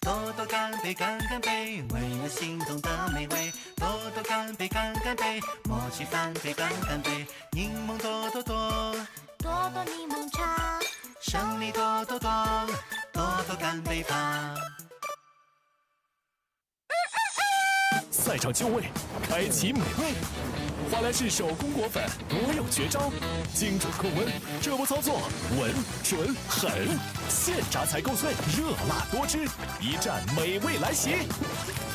多多干杯，干干杯，为了心中的美味。多多干杯，干干杯，默契翻倍，干干杯。柠檬多多多，多多柠檬茶，胜利多多多，多多干杯吧。赛场就位，开启美味。华莱士手工果粉，我有绝招，精准控温，这波操作稳准狠，现炸才够脆，热辣多汁，一战美味来袭，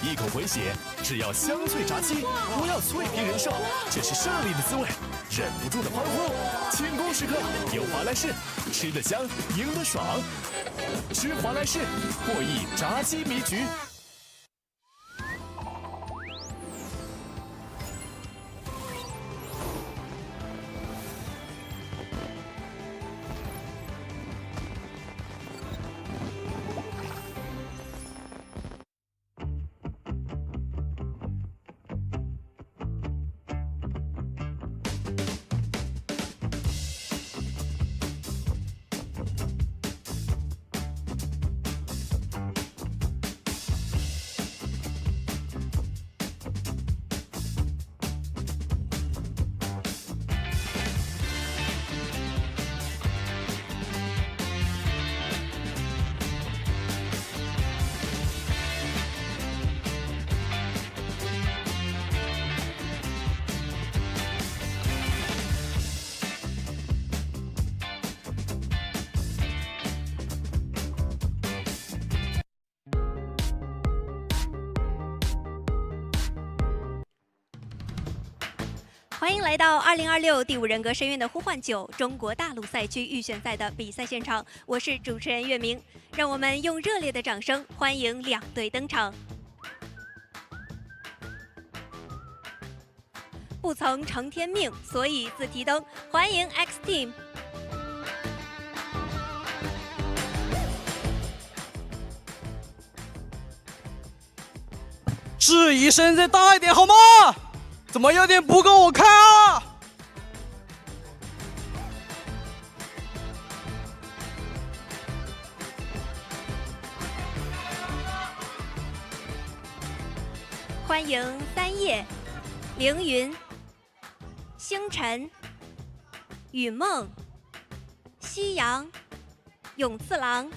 一口回血，只要香脆炸鸡，不要脆皮人寿，这是胜利的滋味，忍不住的欢呼，庆功时刻有华莱士，吃得香，赢得爽，吃华莱士，获益炸鸡迷局。欢迎来到2026第5人格深渊的呼唤9中国大陆赛区预选赛的比赛现场，我是主持人月明，让我们用热烈的掌声欢迎两队登场。不曾成天命，所以自提灯，欢迎 X Team。质疑声再大一点好吗？怎么有点不够我看啊！欢迎三叶、凌云、星辰、雨梦、夕阳、永次郎、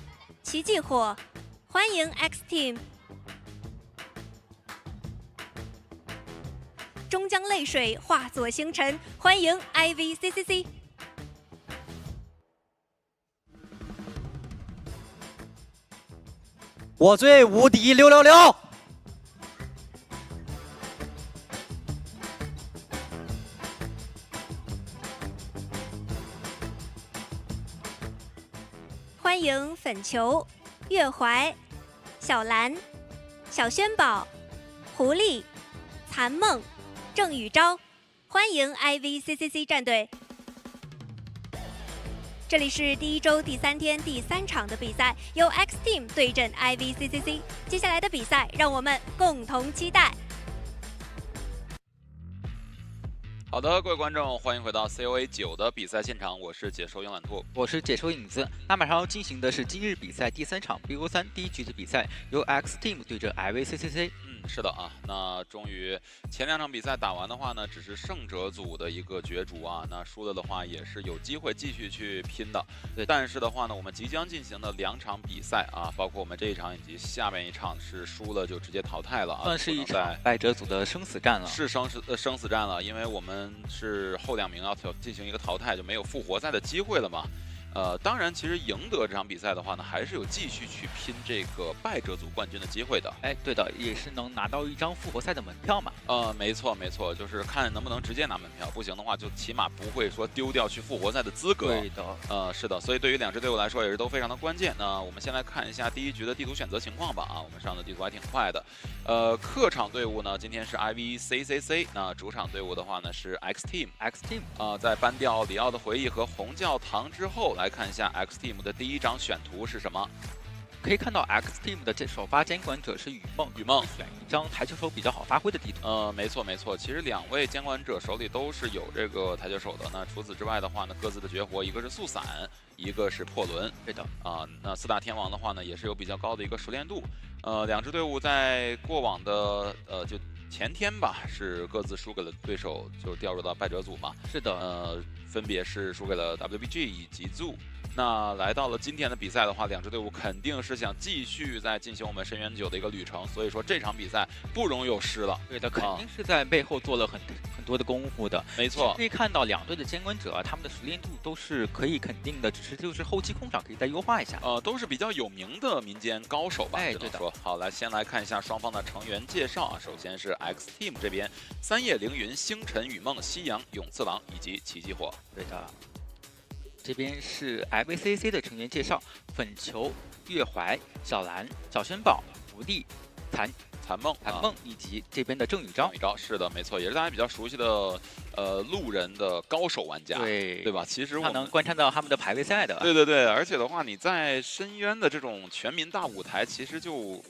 奇迹火，欢迎 X Team。终将泪水化作星辰，欢迎 IVCCC。我最无敌666。欢迎粉球、月怀、小兰、小轩宝、狐狸、残梦、郑宇昭，欢迎 IVCCC 战队。这里是第1周第3天第3场的比赛，由 X Team 对阵 IVCCC。接下来的比赛，让我们共同期待。好的，各位观众，欢迎回到 COA 9的比赛现场，我是解说慵懒兔，我是解说影子。那马上要进行的是今日比赛第3场 BO3第1局的比赛，由 X Team 对阵 IVCCC。是的啊，那终于前2场比赛打完的话呢，只是胜者组的一个角逐啊，那输了的话也是有机会继续去拼的。对，但是的话呢，我们即将进行的2场比赛啊，包括我们这一场以及下面一场是输了就直接淘汰了啊，算是一场败者组的生死战了。是生死战了，因为我们是后2名要进行一个淘汰，就没有复活赛的机会了嘛。当然，其实赢得这场比赛的话呢，还是有继续去拼这个败者组冠军的机会的。哎，对的，也是能拿到一张复活赛的门票嘛。没错，就是看能不能直接拿门票，不行的话就起码不会说丢掉去复活赛的资格。对的，是的，所以对于2支队伍来说也是都非常的关键。那我们先来看一下第1局的地图选择情况吧。啊，我们上的地图还挺快的。客场队伍呢今天是 IVCCC， 那主场队伍的话呢是 X Team。在搬掉里奥的回忆和红教堂之后，来看一下 X Team 的第1张选图是什么。可以看到 X Team 的这首发监管者是雨梦，选一张台球手比较好发挥的地图。没错没错，其实2位监管者手里都是有这个台球手的。那除此之外的话呢，各自的绝活一个是速散，一个是破轮。对的那4大天王的话呢，也是有比较高的一个熟练度。2支队伍在过往的就前天吧，是各自输给了对手，就掉入到败者组嘛。是的，分别是输给了 WBG 以及 Zoo。那来到了今天的比赛的话，2支队伍肯定是想继续在进行我们深渊9的一个旅程，所以说这场比赛不容有失了。对的，肯定是在背后做了很多的功夫的。没错，可以看到2队的监管者，他们的熟练度都是可以肯定的，只是就是后期控场可以再优化一下。都是比较有名的民间高手吧，只能说。好，先来看一下双方的成员介绍啊。首先是 X Team 这边，三叶凌云、星辰、雨梦、夕阳、永次郎以及奇迹火。对的。这边是 FACC 的成员介绍：粉球、月怀、小兰、小轩宝、福地、残梦以及这边的郑宇昭。是的，没错，也是大家比较熟悉的路人的高手玩家，对吧？其实我们能观察到他们的排位赛的。对，而且的话，你在深渊的这种全民大舞台，其实就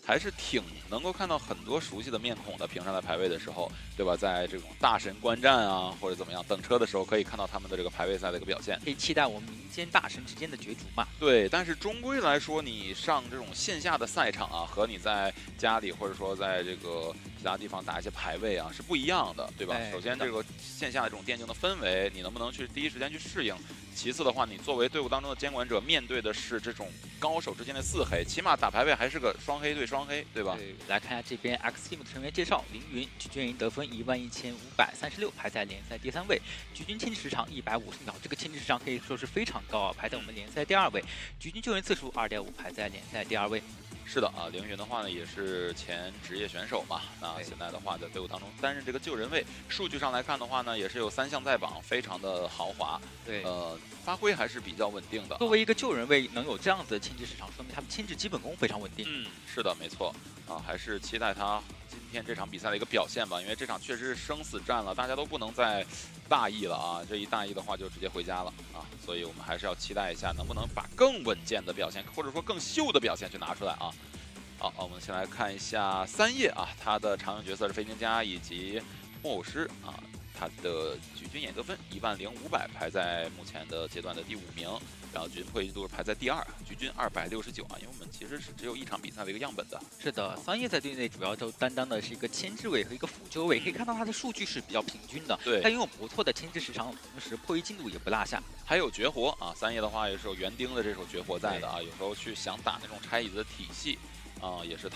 还是挺能够看到很多熟悉的面孔的。平常在排位的时候，对吧？在这种大神观战啊，或者怎么样等车的时候，可以看到他们的这个排位赛的一个表现。可以期待我们民间大神之间的角逐嘛？对，但是终归来说，你上这种线下的赛场啊，和你在家里或者说在这个其他地方打一些排位啊是不一样的，对吧？首先，这个线下的这种电竞的氛围，你能不能去第一时间去适应？其次的话，你作为队伍当中的监管者，面对的是这种高手之间的4黑，起码打排位还是个双黑对双黑，对吧？对，来看一下这边 X Team 的成员介绍：凌云局军营得分11536，排在联赛第3位；局军牵制时长150秒，这个牵制时长可以说是非常高啊，排在我们联赛第2位；局军救人次数2.5，排在联赛第2位。是的啊，凌云的话呢也是前职业选手嘛，那现在的话在队伍当中担任这个救人位，数据上来看的话呢，也是有3项在榜，非常的豪华。对，发挥还是比较稳定的。作为一个救人位能有这样子的牵制时长，说明他的牵制基本功非常稳定。是的，没错啊，还是期待他今天这场比赛的一个表现吧，因为这场确实是生死战了，大家都不能再大意了啊，这一大意的话就直接回家了啊，所以我们还是要期待一下能不能把更稳健的表现，或者说更秀的表现去拿出来啊。好，我们先来看一下三叶啊，他的常用角色是飞行家以及木偶师啊，他的局军演得分10500，排在目前的阶段的第5名，然后局军破译度排在第2，局军269啊，因为我们其实是只有一场比赛的一个样本的。是的，三叶在队内主要就担当的是一个牵制位和一个辅救位，可以看到他的数据是比较平均的，对，他拥有不错的牵制时长，同时破译进度也不落下，还有绝活啊，三叶的话也是有园丁的这手绝活在的啊，有时候去想打那种拆椅子的体系。也是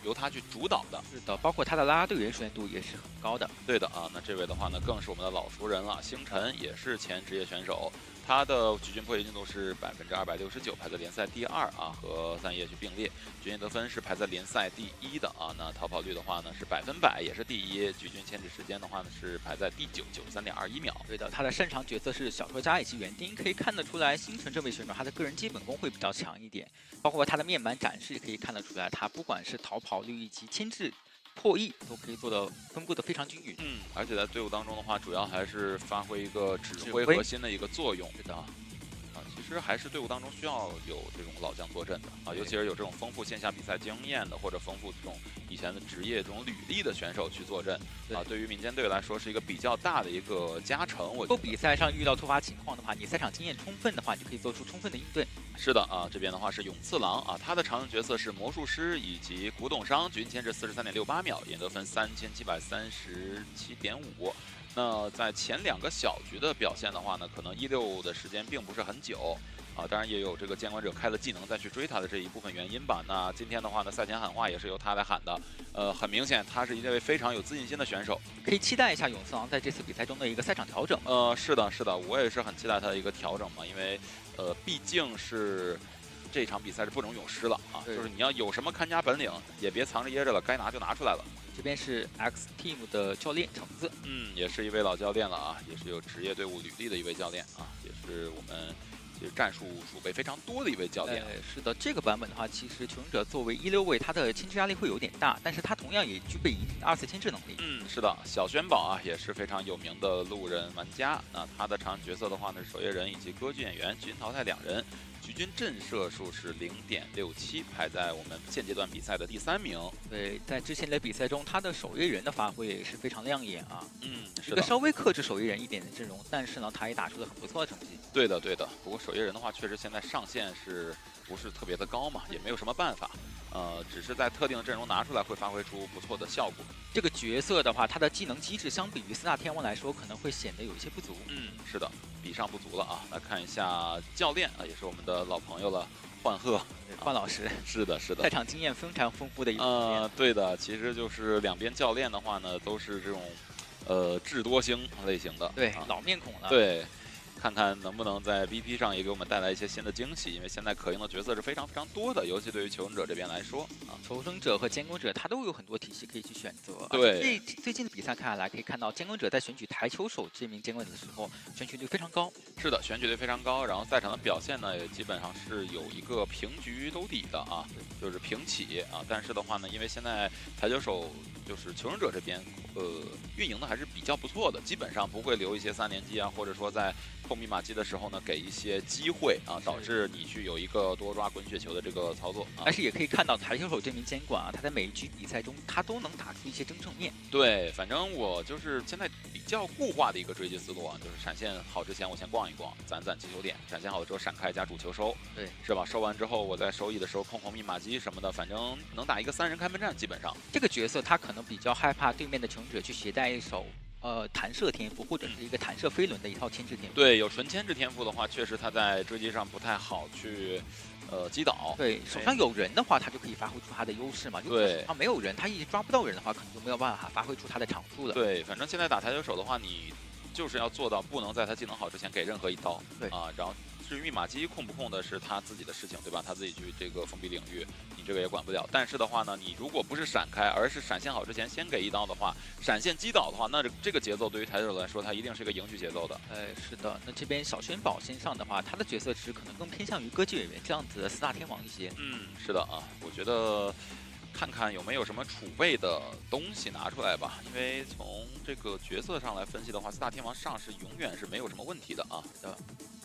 由他去主导的。是的，包括他的啦啦队员熟练度也是很高的。对的啊，那这位的话呢，更是我们的老熟人了。星辰也是前职业选手，他的局军破译进度是269%，排在联赛第2啊，和三叶去并列。局军得分是排在联赛第1的啊，那逃跑率的话呢是100%，也是第1。局军牵制时间的话呢是排在第9，93.21秒。对的，他的擅长角色是小说家以及园丁，可以看得出来，星辰这位选手他的个人基本功会比较强一点，包括他的面板展示可以看得出来，他不管是逃跑率以及牵制破译都可以做到分布的非常均匀。而且在队伍当中的话，主要还是发挥一个指挥核心的一个作用。是的。其实还是队伍当中需要有这种老将坐镇的啊，尤其是有这种丰富线下比赛经验的，或者丰富这种以前的职业这种履历的选手去坐镇啊，对于民间队来说是一个比较大的一个加成。我觉得比赛上遇到突发情况的话，你赛场经验充分的话，你就可以做出充分的应对。是的啊，这边的话是永次郎啊，他的常用角色是魔术师以及古董商，局军牵制43.68秒，演得分3737.5。那在前2个小局的表现的话呢，可能16的时间并不是很久啊，当然也有这个监管者开了技能再去追他的这一部分原因吧。那今天的话呢，赛前喊话也是由他来喊的，很明显他是一位非常有自信心的选手，可以期待一下永次郎在这次比赛中的一个赛场调整。是的，我也是很期待他的一个调整嘛，因为毕竟是这场比赛是不容有失了啊，就是你要有什么看家本领，也别藏着掖着了，该拿就拿出来了。这边是 X Team 的教练橙子，也是一位老教练了啊，也是有职业队伍履历的一位教练啊，也是我们其实战术储备非常多的一位教练。是的，这个版本的话，其实求生者作为16位，他的牵制压力会有点大，但是他同样也具备一定的2次牵制能力。是的，小轩宝啊也是非常有名的路人玩家，那他的常用角色的话呢是守夜人以及歌剧演员，局军淘汰2人。局均震射数是0.67，排在我们现阶段比赛的第3名。对，在之前的比赛中，他的守夜人的发挥也是非常亮眼啊。是的，稍微克制守夜人一点的阵容，但是呢，他也打出了很不错的成绩。对的，对的。不过守夜人的话，确实现在上限是不是特别的高嘛，也没有什么办法。只是在特定的阵容拿出来会发挥出不错的效果。这个角色的话，他的技能机制相比于4大天王来说，可能会显得有一些不足。是的，比上不足了啊。来看一下教练啊，也是我们的老朋友了，焕赫，焕老师。是的，是的。赛场经验非常丰富的一个。对的，其实就是两边教练的话呢，都是这种智多星类型的。对，老面孔了。对。看看能不能在 BP 上也给我们带来一些新的惊喜，因为现在可用的角色是非常非常多的，尤其对于求生者这边来说啊，求生者和监工者他都有很多体系可以去选择。对，最近的比赛看下来，可以看到监工者在选举台球手这名监工者的时候，选取率非常高。是的，选取率非常高，然后赛场的表现呢，也基本上是有一个平局兜底的啊，就是平起啊。但是的话呢，因为现在台球手就是求生者这边，运营的还是比较不错的，基本上不会留一些3连击啊，或者说在碰密码机的时候呢，给一些机会啊，导致你去有一个多抓滚雪球的这个操作。但是也可以看到台球手这名监管啊，他在每一局比赛中，他都能打出一些真正面。对，反正我就是现在比较固化的一个追击思路啊，就是闪现好之前我先逛一逛，攒击球点，闪现好了之后闪开加主球收，对，是吧？收完之后我在收益的时候碰密码机什么的，反正能打一个3人开门战，基本上。这个角色他可能比较害怕对面的求生者去携带一手。弹射天赋或者是一个弹射飞轮的一套牵制天赋。对，有纯牵制天赋的话，确实他在追击上不太好去击倒。对，手上有人的话，他就可以发挥出他的优势嘛。如果手上没有人，他一直抓不到人的话，可能就没有办法发挥出他的长处了。对，反正现在打台球手的话，你就是要做到不能在他技能好之前给任何一刀。对啊，然后至于密码机控不控的是他自己的事情，对吧？他自己去这个封闭领域，你这个也管不了。但是的话呢，你如果不是闪开，而是闪现好之前先给一刀的话，闪现击倒的话，那这个节奏对于台球手来说，它一定是一个赢取节奏的。是的。那这边小轩宝身上的话，他的角色值可能更偏向于歌剧演员这样子的4大天王一些。是的啊，我觉得看看有没有什么储备的东西拿出来吧。因为从这个角色上来分析的话，4大天王上是永远是没有什么问题的啊。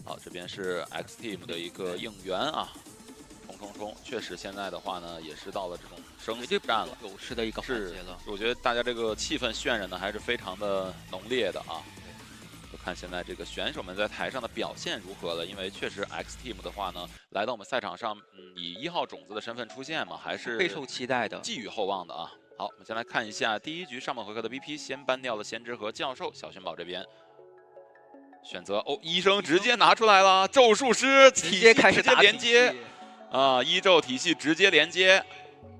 好，这边是 X Team 的一个应援啊，冲，确实现在的话呢，也是到了这种生死战了，有势的一个环节了。我觉得大家这个气氛渲染的还是非常的浓烈的啊。就看现在这个选手们在台上的表现如何了，因为确实 X Team 的话呢，来到我们赛场上，以1号种子的身份出现嘛，还是备受期待的，寄予厚望的啊。好，我们先来看一下第1局上半回合的 BP， 先搬掉了先知和教授，小轩宝这边。选择医生直接拿出来了，咒术师直接开始打连接啊，医咒体系直接连接。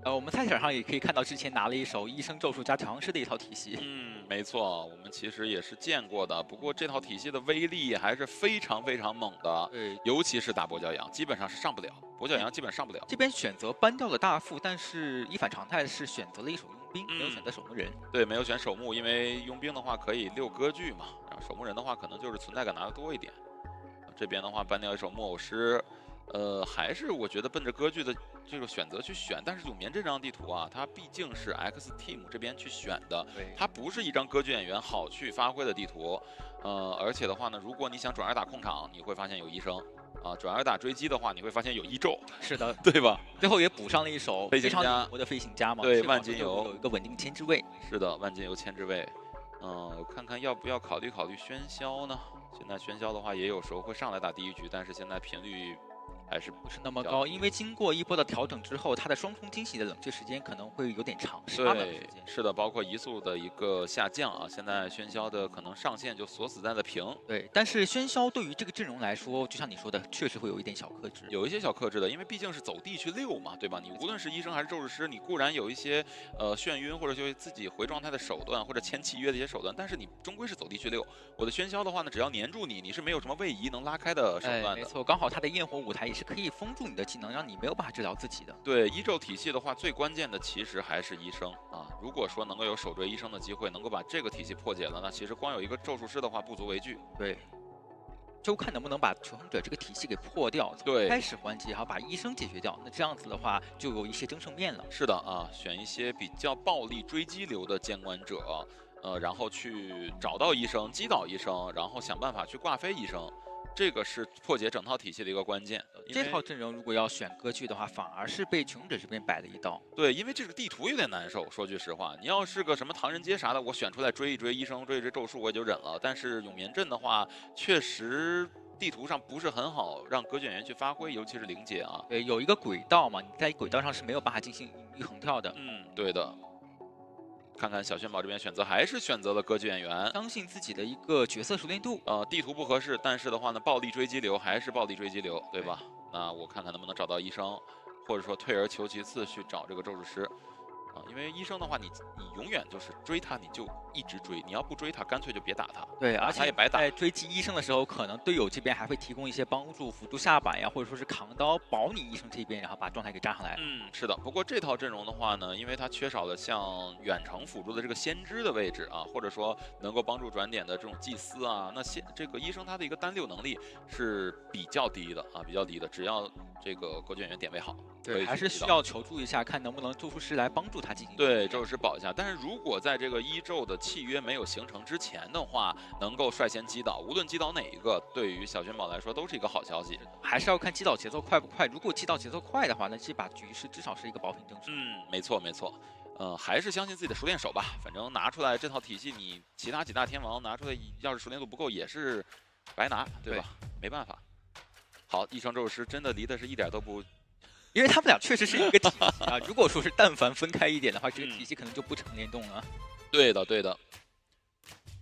我们赛场上也可以看到之前拿了一手医生咒术加调香师的一套体系。没错，我们其实也是见过的。不过这套体系的威力还是非常非常猛的，对，尤其是打跛脚羊，基本上是上不了。跛脚羊基本上不了。这边选择搬掉了大副，但是一反常态是选择了一手佣兵，没有选择守墓人。对，没有选守墓，因为佣兵的话可以溜歌剧嘛，然后守墓人的话可能就是存在感拿得多一点。这边的话搬掉一手木偶师。还是我觉得奔着歌剧的这个选择去选，但是永眠这张地图啊，它毕竟是 X Team 这边去选的，它不是一张歌剧演员好去发挥的地图。而且的话呢，如果你想转而打控场，你会发现有医生啊；转而打追击的话，你会发现有医咒。是的，对吧？最后也补上了一手飞行家的飞行家嘛，对，万金油有一个稳定牵制位。是的，万金油牵制位。我看看要不要考虑喧嚣呢？现在喧嚣的话，也有时候会上来打第1局，但是现在频率还是不是那么高，因为经过一波的调整之后，它的双重惊喜的冷却时间可能会有点长，18秒的时间。是的，包括移速的一个下降啊，现在喧嚣的可能上限就锁死在了平。对，但是喧嚣对于这个阵容来说，就像你说的，确实会有一点小克制，有一些小克制的，因为毕竟是走地去溜嘛，对吧？你无论是医生还是咒术师，你固然有一些眩晕或者就自己回状态的手段，或者签契约的一些手段，但是你终归是走地去溜。我的喧嚣的话呢，只要黏住你，你是没有什么位移能拉开的手段的。没错，刚好它的焰火舞台也是可以封住你的技能，让你没有办法治疗自己的。对，医咒体系的话，最关键的其实还是医生啊。如果说能够有守追医生的机会，能够把这个体系破解了，那其实光有一个咒术师的话不足为惧。对，就看能不能把求生者这个体系给破掉。对，开始环节好把医生解决掉，那这样子的话就有一些争胜面了。是的啊，选一些比较暴力追击流的监管者，然后去找到医生，击倒医生，然后想办法去挂飞医生。这个是破解整套体系的一个关键。这套阵容如果要选割据的话，反而是被穷者这边摆了一刀。对，因为这个地图有点难受。说句实话，你要是个什么唐人街啥的，我选出来追一追医生，追一追咒术，我也就忍了。但是永眠阵的话，确实地图上不是很好让割据演员去发挥，尤其是灵姐啊。对，有一个轨道嘛，你在轨道上是没有办法进行引力横跳的。嗯，对的。看看小轩宝这边还是选择了歌剧演员，相信自己的一个角色熟练度。地图不合适，但是的话呢，暴力追击流还是暴力追击流，对吧？那我看看能不能找到医生，或者说退而求其次去找这个咒术师。因为医生的话，你永远就是追他，你就一直追。你要不追他，干脆就别打他。对，而且他也白打。在追击医生的时候，可能队友这边还会提供一些帮助，辅助下板呀，或者说是扛刀保你医生这边，然后把状态给炸上来。嗯，是的。不过这套阵容的话呢，因为它缺少了像远程辅助的这个先知的位置啊，或者说能够帮助转点的这种祭司啊，那这个医生他的一个单溜能力是比较低的啊，比较低的。只要这个歌剧演员点位好。对，还是需要求助一下，看能不能咒术师来帮助他进行。对，咒术师保一下。但是如果在这个一咒的契约没有形成之前的话，能够率先击倒，无论击倒哪一个，对于小轩宝来说都是一个好消息。还是要看击倒节奏快不快。如果击倒节奏快的话，那这把局势至少是一个保品争胜。嗯，没错没错。还是相信自己的熟练手吧。反正拿出来这套体系，你其他几大天王拿出来，要是熟练度不够，也是白拿，对吧？没办法。好，一生咒术师真的离的是一点都不。因为他们俩确实是一个体系啊，如果说是但凡分开一点的话，这个体系可能就不成联动了。对的，对的。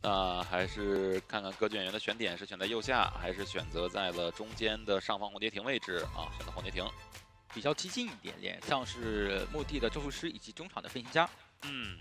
那还是看看歌剧演员的选点是选在右下，还是选择在了中间的上方红蝶亭位置啊？选择红蝶亭，比较激进一点点，像是墓地的咒术师以及中场的飞行家。嗯，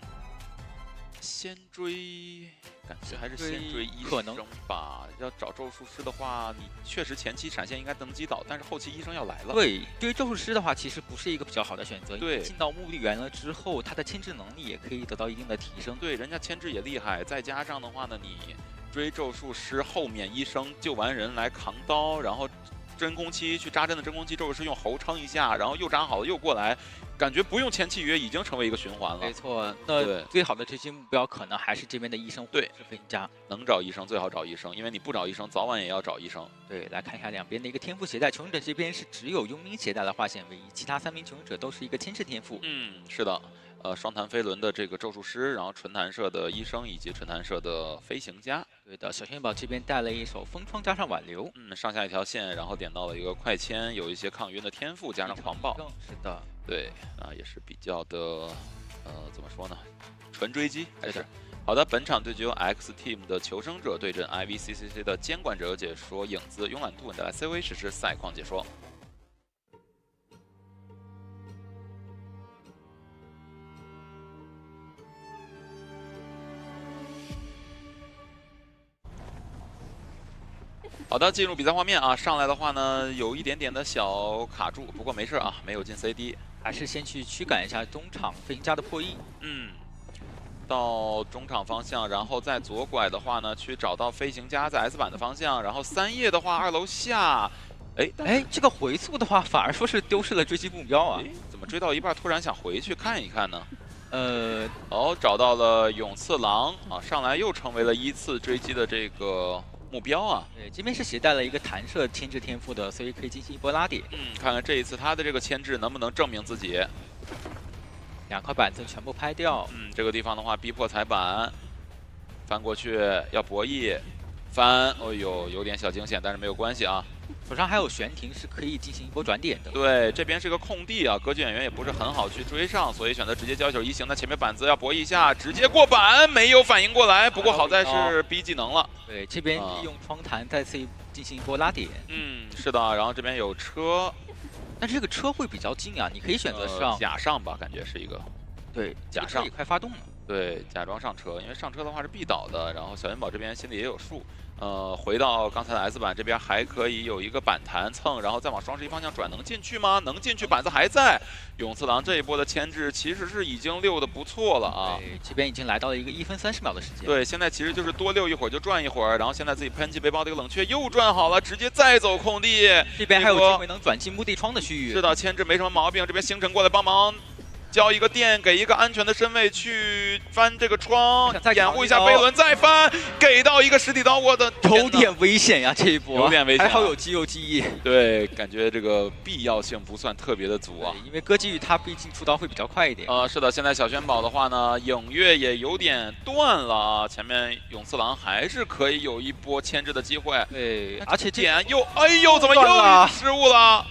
先追，感觉还是先追医可能生吧。要找咒术师的话，你确实前期闪现应该能击倒，但是后期医生要来了。对，对于咒术师的话，其实不是一个比较好的选择。对，进到墓地园了之后，他的牵制能力也可以得到一定的提升。对，人家牵制也厉害，再加上的话呢，你追咒术师后面医生救完人来扛刀，然后真空期去扎针的真空期，咒术师用喉撑一下，然后又扎好了又过来。感觉不用前契约已经成为一个循环了。没错，那最好的追击目标可能还是这边的医生，对，是飞行家。能找医生最好找医生，因为你不找医生，早晚也要找医生。对，来看一下两边的一个天赋携带，求生者这边是只有佣兵携带了化险为夷，其他3名求生者都是一个牵制天赋。嗯，是的。双弹飞轮的这个咒术师，然后纯弹射的医生以及纯弹射的飞行家。对的，小轩宝这边带了一手风窗加上挽留，上下一条线，然后点到了一个快签，有一些抗晕的天赋加上狂暴。是的，对，也是比较的，怎么说呢？纯追击还是。好的，本场对局由 X Team 的求生者对阵 IVCCC 的监管者解说影子慵懒兔带来 CV 实时赛况解说。好的，进入比赛画面啊，上来的话呢，有一点点的小卡住，不过没事啊，没有进 CD， 还是先去驱赶一下中场飞行家的破译。到中场方向，然后再左拐的话呢，去找到飞行家在 S 板的方向，然后3叶的话2楼下，哎，这个回速的话反而说是丢失了追击目标啊，怎么追到一半突然想回去看一看呢？哦，找到了永次郎啊，上来又成为了1次追击的这个目标啊。对，这边是携带了一个弹射牵制天赋的，所以可以进行一波拉点。看看这一次他的这个牵制能不能证明自己。2块板子全部拍掉。这个地方的话逼迫踩板，翻过去要博弈，翻，哎呦，有点小惊险，但是没有关系啊。手上还有悬停，是可以进行一波转点的。对，这边是个空地啊，歌剧演员也不是很好去追上，所以选择直接交球移形。那前面板子要博弈一下，直接过板，没有反应过来。不过好在是 B 技能了。对，这边利用窗弹再次进行一波拉点。是的，然后这边有车。但是这个车会比较近啊，你可以选择上假上吧，感觉是一个。对，假上也快发动了。对，假装上车，因为上车的话是必倒的。然后小元宝这边心里也有数。回到刚才的 S 板这边还可以有一个板弹蹭，然后再往双11方向转，能进去吗？能进去，板子还在。永次郎这一波的牵制其实是已经溜的不错了啊。对，这边已经来到了一个1分30秒的时间。对，现在其实就是多溜一会儿就转一会儿，然后现在自己喷气背包的一个冷却又转好了，直接再走空地。这边还有机会能转进墓地窗的区域。是的，牵制没什么毛病，这边星辰过来帮忙。交一个电，给一个安全的身位去翻这个窗，再掩护一下飞轮，再翻，给到一个实体刀，我的有点危险呀，这一波有点危险，还好有肌肉记忆。对，感觉这个必要性不算特别的足啊。因为歌姬羽他毕竟出刀会比较快一点。是的，现在小轩宝的话呢，影月也有点断了啊，前面勇次郎还是可以有一波牵制的机会。对，而且点又，哎呦，怎么又失误了？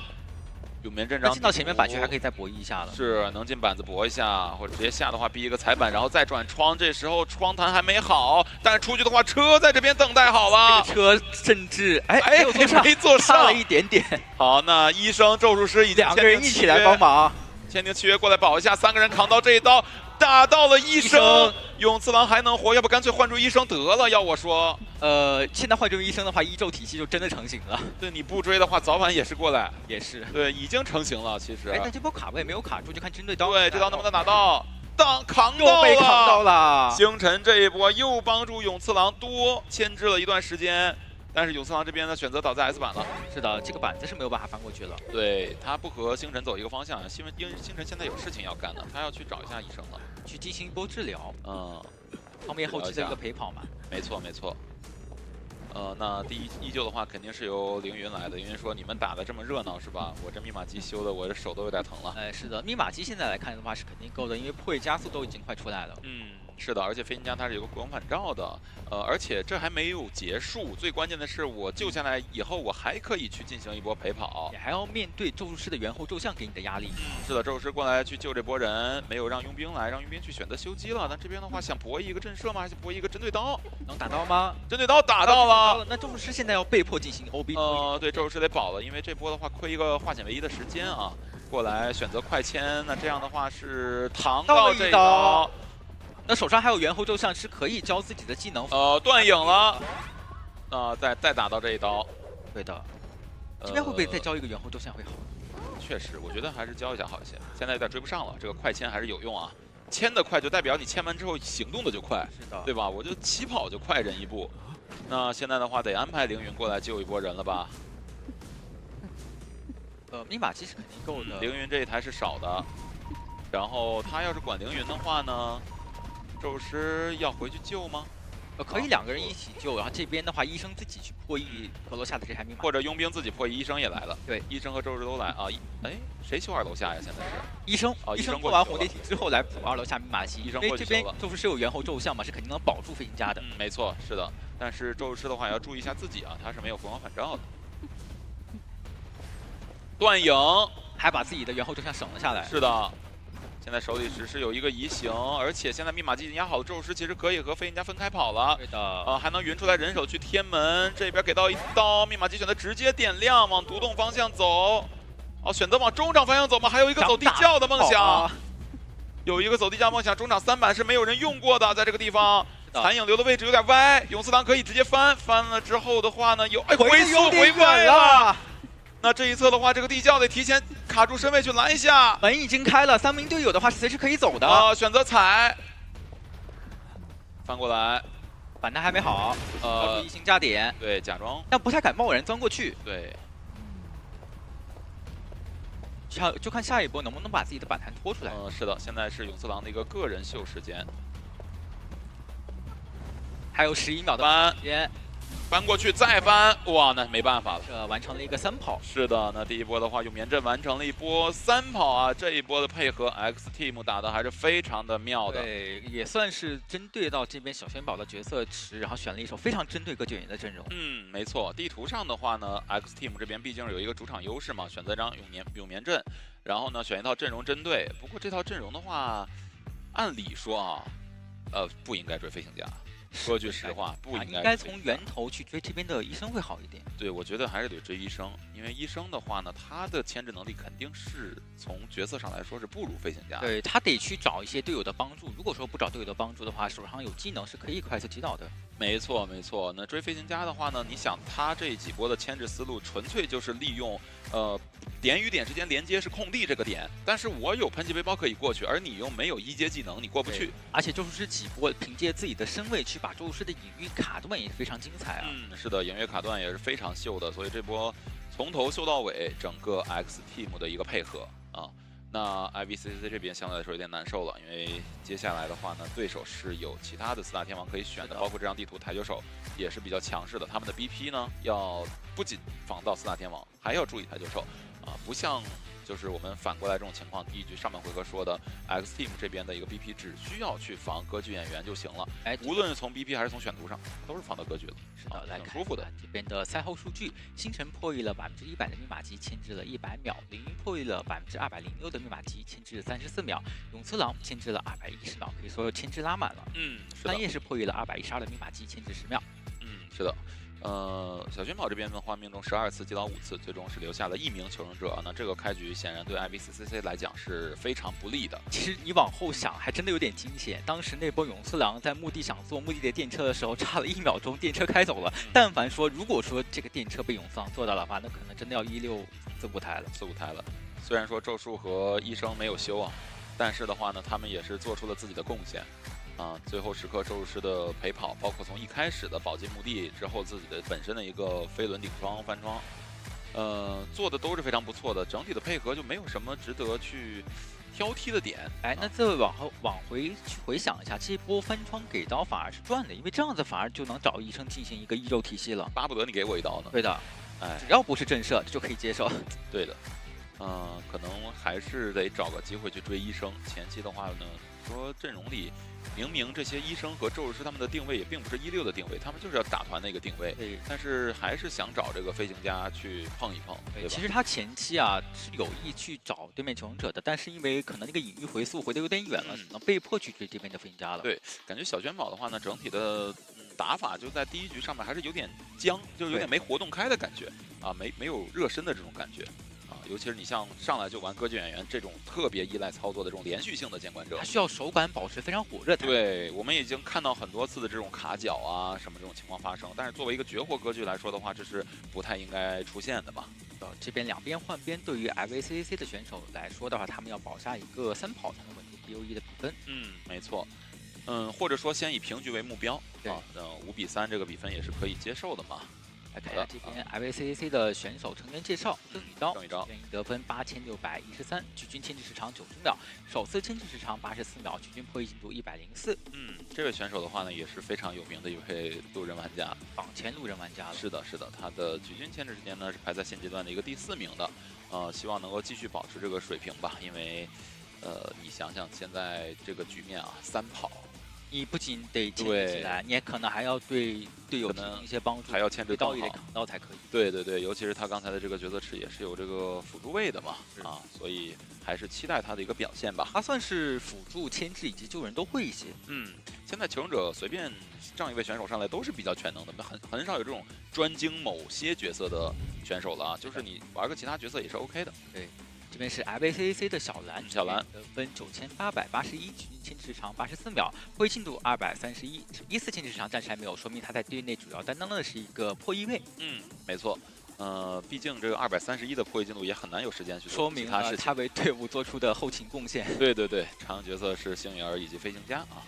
永眠阵仗进到前面板区还可以再博弈一下了，是能进板子搏一下，或者直接下的话逼一个踩板，然后再转窗。这时候窗弹还没好，但是出去的话车在这边等待好了。这个车甚至没坐上，差了一点点。好，那医生咒术师已经2个人一起来帮忙，签订契约过来保一下，3个人扛到这一刀。打到了医生，勇次郎还能活，要不干脆换出医生得了。要我说，现在换成医生的话，一咒体系就真的成型了。对，你不追的话，早晚也是过来。也是，对，已经成型了。其实，但这波卡位没有卡住，就看针对刀。对，这刀能不能打到？扛到了。星辰这一波又帮助勇次郎多牵制了一段时间。但是勇次郎这边呢，选择倒在 S 板了。是的，这个板子是没有办法翻过去了。对，他不和星辰走一个方向，因为星辰现在有事情要干的，他要去找一下医生了，去进行一波治疗。方便后期的一个陪跑嘛。没错。那依旧的话，肯定是由凌云来的。凌云说：“你们打的这么热闹是吧？我这密码机修的，我这手都有点疼了。”是的，密码机现在来看的话是肯定够的，因为破位加速都已经快出来了。是的，而且飞行家它是有个过往反照的，而且这还没有结束。最关键的是，我救下来以后，我还可以去进行一波陪跑，也还要面对咒术师的猿猴咒像给你的压力。是的，咒术师过来去救这波人，没有让佣兵来，让佣兵去选择修机了。但这边的话，想博一个震慑吗？还是博一个针对刀？能打到吗？针对刀打到了。那咒术师现在要被迫进行 OB。对，咒术师得保了，因为这波的话亏一个化险为夷的时间啊。过来选择快签，那这样的话是扛到这一刀。那手上还有猿猴咒像，是可以教自己的技能。断影了。再打到这一刀。对的。这边会不会再教一个猿猴咒像会好？确实，我觉得还是教一下好一些。现在有点追不上了，这个快签还是有用啊。签的快就代表你签完之后行动的就快，是的，对吧？我就起跑就快人一步。那现在的话得安排凌云过来救一波人了吧？密码机是肯定够的。凌云这一台是少的，然后他要是管凌云的话呢，咒术师要回去救吗？可以2个人一起救，然后这边的话，医生自己去破译阁楼下的这台密码，或者佣兵自己破译，医生也来了。对，医生和咒术师都来啊！谁修2楼下呀？现在是医生。医生破完红蝶体之后来补2楼下密码机，医生因为这边咒术师有猿猴咒像嘛，是肯定能保住飞行家的。没错，是的。但是咒术师的话也要注意一下自己啊，他是没有佛光返照的。断影还把自己的猿猴咒像省了下来。是的。现在手里只是有一个移形，而且现在密码机已经压好了，咒术师其实可以和飞行家分开跑了。对的。还能匀出来人手去贴门，这边给到一刀，密码机选择直接点亮，往独栋方向走。选择往中场方向走吗？还有一个走地窖的梦想，有一个走地窖梦想。中场3板是没有人用过的，在这个地方，残影留的位置有点歪，勇次郎可以直接翻了之后的话呢，回速回歪了。那这一侧的话，这个地窖得提前卡住身位去拦一下。门已经开了，3名队友的话是随时可以走的。选择踩，翻过来，板弹还没好。移形加点。对，假装，但不太敢贸然钻过去。对。就看下一波能不能把自己的板弹拖出来。是的，现在是勇次郎的一个个人秀时间，还有11秒的时间。翻过去再翻，哇，那没办法了。完成了一个3跑。是的，那第一波的话，永眠阵完成了一波3跑啊，这一波的配合 X Team 打的还是非常的妙的。对，也算是针对到这边小轩宝的角色池，然后选了一手非常针对歌姬羽的阵容。没错。地图上的话呢 ，X Team 这边毕竟有一个主场优势嘛，选择一张永眠阵，然后呢选一套阵容针对。不过这套阵容的话，按理说啊，不应该追飞行家。说句实话，不应该从源头去追这边的医生会好一点。对，我觉得还是得追医生，因为医生的话呢，他的牵制能力肯定是从角色上来说是不如飞行家。对，他得去找一些队友的帮助。如果说不找队友的帮助的话，手上有技能是可以快速击倒的。没错，没错。那追飞行家的话呢，你想他这几波的牵制思路，纯粹就是利用点与点之间连接是空地这个点，但是我有喷气背包可以过去，而你又没有1阶技能，你过不去。而且咒术师几波凭借自己的身位去把咒术师的隐喻卡断也非常精彩啊。是的，隐喻卡断也是非常秀的，所以这波从头秀到尾，整个 X Team 的一个配合啊。那 IVCCC 这边相对来说有点难受了，因为接下来的话呢，对手是有其他的4大天王可以选的，包括这张地图台球手也是比较强势的，他们的 BP 呢要不仅防到4大天王，还要注意台球手啊，不像就是我们反过来这种情况，第一局上半回合说的 X Team 这边的一个 BP 只需要去防歌剧演员就行了，无论是从 BP 还是从选图上，都是防到歌剧的，是的，来挺舒服的。这边的赛后数据，星辰破译了100%的密码级，牵制了100秒；凌云破译了206%的密码级，牵制34秒；永次郎牵制了210秒，可以说牵制拉满了。三叶是破译了212的密码级，牵制10秒。是的。小轩宝这边的话，命中12次，击倒5次，最终是留下了1名求生者。那这个开局显然对 IVCCC 来讲是非常不利的。其实你往后想，还真的有点惊险。当时那波永次郎在墓地想坐墓地的电车的时候，差了1秒钟，电车开走了。但凡说，如果说这个电车被永次郎坐到的话，那可能真的要16四五台了。虽然说咒术和医生没有修啊，但是的话呢，他们也是做出了自己的贡献。最后时刻咒术师的陪跑，包括从一开始的保进墓地之后自己的本身的一个飞轮顶窗翻窗，做的都是非常不错的，整体的配合就没有什么值得去挑剔的点。那这位往回去回想一下，这波翻窗给刀反而是赚的，因为这样子反而就能找医生进行一个1肉体系了，巴不得你给我一刀呢。对的，只要不是震慑，这就可以接受。对的，可能还是得找个机会去追医生。前期的话呢，说阵容里明明这些医生和咒术师他们的定位也并不是16的定位，他们就是要打团的一个定位，但是还是想找这个飞行家去碰一碰，对吧？其实他前期啊是有意去找对面求生者的，但是因为可能那个隐喻回速回的有点远了，只能被迫去追这边的飞行家了。对，感觉小轩宝的话呢，整体的打法就在第一局上面还是有点僵，就有点没活动开的感觉啊，没有热身的这种感觉。尤其是你像上来就玩歌剧演员这种特别依赖操作的这种连续性的监管者，他需要手感保持非常火热。对，我们已经看到很多次的这种卡脚啊什么这种情况发生，但是作为一个绝活歌剧来说的话，这是不太应该出现的嘛。这边两边换边，对于 IVCCC 的选手来说的话，他们要保下一个3跑才能稳住 BOE 的比分。没错。或者说先以平局为目标啊，5-3这个比分也是可以接受的嘛。来看一下这边 IVCCC 的选手成员介绍：郑宇昭，全营得分8613，局均牵制时长90秒，首次牵制时长84秒，局均破译进度104。这位选手的话呢，也是非常有名的一位路人玩家，榜前路人玩家了。是的，他的局均牵制时间呢是排在现阶段的一个第4名的，希望能够继续保持这个水平吧，因为你想想现在这个局面啊，3跑。你不仅得牵制起来，你也可能还要对队友提供一些帮助，还要牵制刀也得扛到才可以。对，尤其是他刚才的这个角色池也是有这个辅助位的嘛，所以还是期待他的一个表现吧。他算是辅助、牵制以及救人都会一些。现在求生者随便上一位选手上来都是比较全能的，很少有这种专精某些角色的选手了啊，就是你玩个其他角色也是 OK 的。对。这边是 IVCCC 的小蓝得分9881，局均牵制时长84秒，破译进度231。1次牵制时长暂时还没有，说明他在队内主要担当的是一个破译位。没错。毕竟这个231的破译进度也很难有时间去说明了他为队伍做出的后勤贡献。对，常用角色是星云儿以及飞行家啊。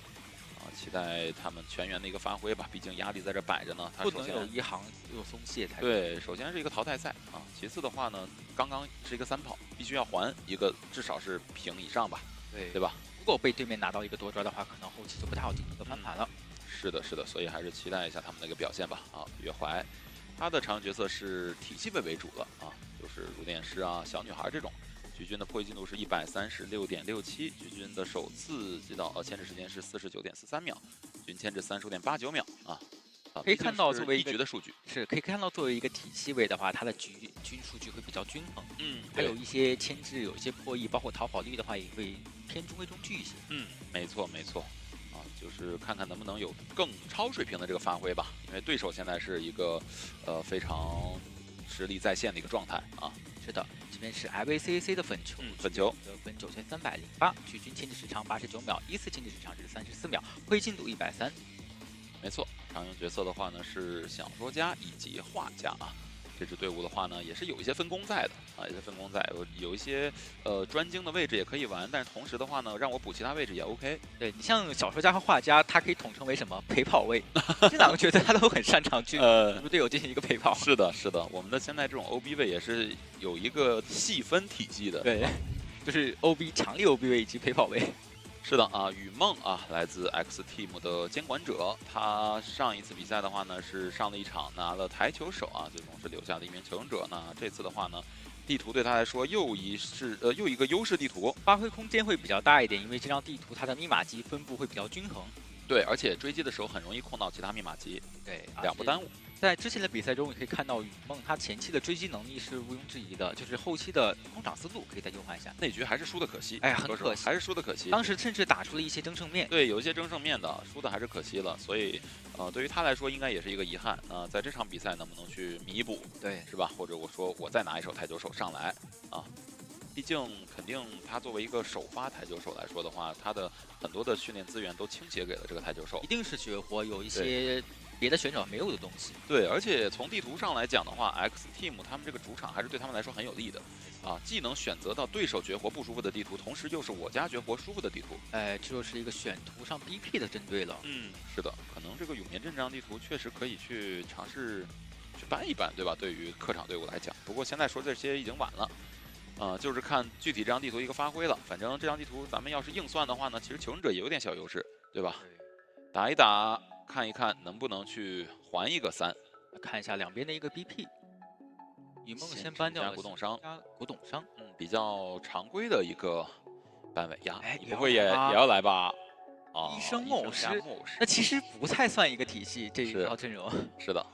期待他们全员的一个发挥吧，毕竟压力在这摆着呢。他不能有一行又松懈才对。首先是一个淘汰赛啊，其次的话呢，刚刚是一个3跑，必须要还一个至少是平以上吧，对吧？如果被对面拿到一个多抓的话，可能后期就不太好进行一个翻盘了。是的，所以还是期待一下他们的一个表现吧。月怀，他的常用角色是体系位为主的啊，就是如电师啊、小女孩这种。局均的破译进度是136.67，局均的首次击倒牵制时间是49.43秒，均牵制35.89秒啊。可以看到作为一局的数据可以看到作为一个体系位的话，它的局均数据会比较均衡。还有一些牵制，有一些破译，包括逃跑率的话也会偏中规中矩一些。没错啊，就是看看能不能有更超水平的这个发挥吧，因为对手现在是一个非常实力在线的一个状态啊。是的，这边是 IVCCC 的粉球，得分9308，局均牵制时长89秒，1次牵制时长是34秒，破译进度130。没错，常用角色的话呢是小说家以及画家啊。这支队伍的话呢，也是有一些分工在的啊，有一些专精的位置也可以玩，但是同时的话呢，让我补其他位置也 OK。对你像小说家和画家，他可以统称为什么陪跑位，这两个角色他都很擅长去与队友进行一个陪跑。是的，我们的现在这种 OB 位也是有一个细分体系的。对，就是 OB 强力 OB 位以及陪跑位。是的啊，雨梦啊，来自 X Team 的监管者，他上一次比赛的话呢是上了一场拿了台球手啊，最终是留下了一名求生者。那这次的话呢，地图对他来说又一个优势地图，发挥空间会比较大一点，因为这张地图它的密码机分布会比较均衡。对，而且追击的时候很容易控到其他密码机，对，两不耽误。在之前的比赛中，你可以看到雨梦他前期的追击能力是毋庸置疑的，就是后期的空场思路可以再优化一下。那局还是输的可惜，哎，很可惜，还是输的可惜。当时甚至打出了一些争胜面，对，有一些争胜面的，输的还是可惜了。所以，对于他来说应该也是一个遗憾。在这场比赛能不能去弥补，对，是吧？或者我说我再拿一手台球手上来啊。毕竟，肯定他作为一个首发台球手来说的话，他的很多的训练资源都倾斜给了这个台球手，一定是绝活，有一些别的选手没有的东西。对，而且从地图上来讲的话 ，X Team 他们这个主场还是对他们来说很有利的，啊，既能选择到对手绝活不舒服的地图，同时又是我家绝活舒服的地图。这就是一个选图上 BP 的针对了。是的，可能这个永眠镇这张地图确实可以去尝试去搬一搬，对吧？对于客场队伍来讲，不过现在说这些已经晚了。就是看具体这张地图一个发挥了。反正这张地图咱们要是硬算的话呢，其实求生者也有点小优势，对吧？打一打，看一看能不能去还一个3。看一下两边的一个 BP。雨梦先搬掉了古董商，古董商，比较常规的一个班委呀。哎，不会也要来吧？啊，医生木偶师，那其实不太算一个体系，这一套阵容。是的。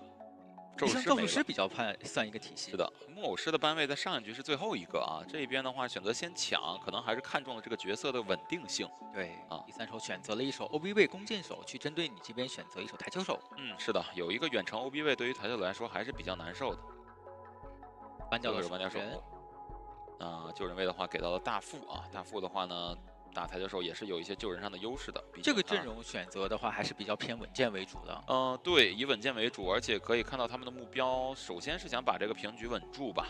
医生咒术师比较算一个体系。是的，木偶师的班位在上一局是最后一个啊。这边的话选择先抢，可能还是看中了这个角色的稳定性。对啊，第3手选择了一手 OB 位弓箭手，去针对你这边选择一手台球手。是的，有一个远程 OB 位对于台球手来说还是比较难受的。搬掉了玩家手。救人位的话给到了大副啊，大副的话呢。打台球手也是有一些救人上的优势的。这个阵容选择的话，还是比较偏稳健为主的。对，以稳健为主，而且可以看到他们的目标，首先是想把这个平局稳住吧，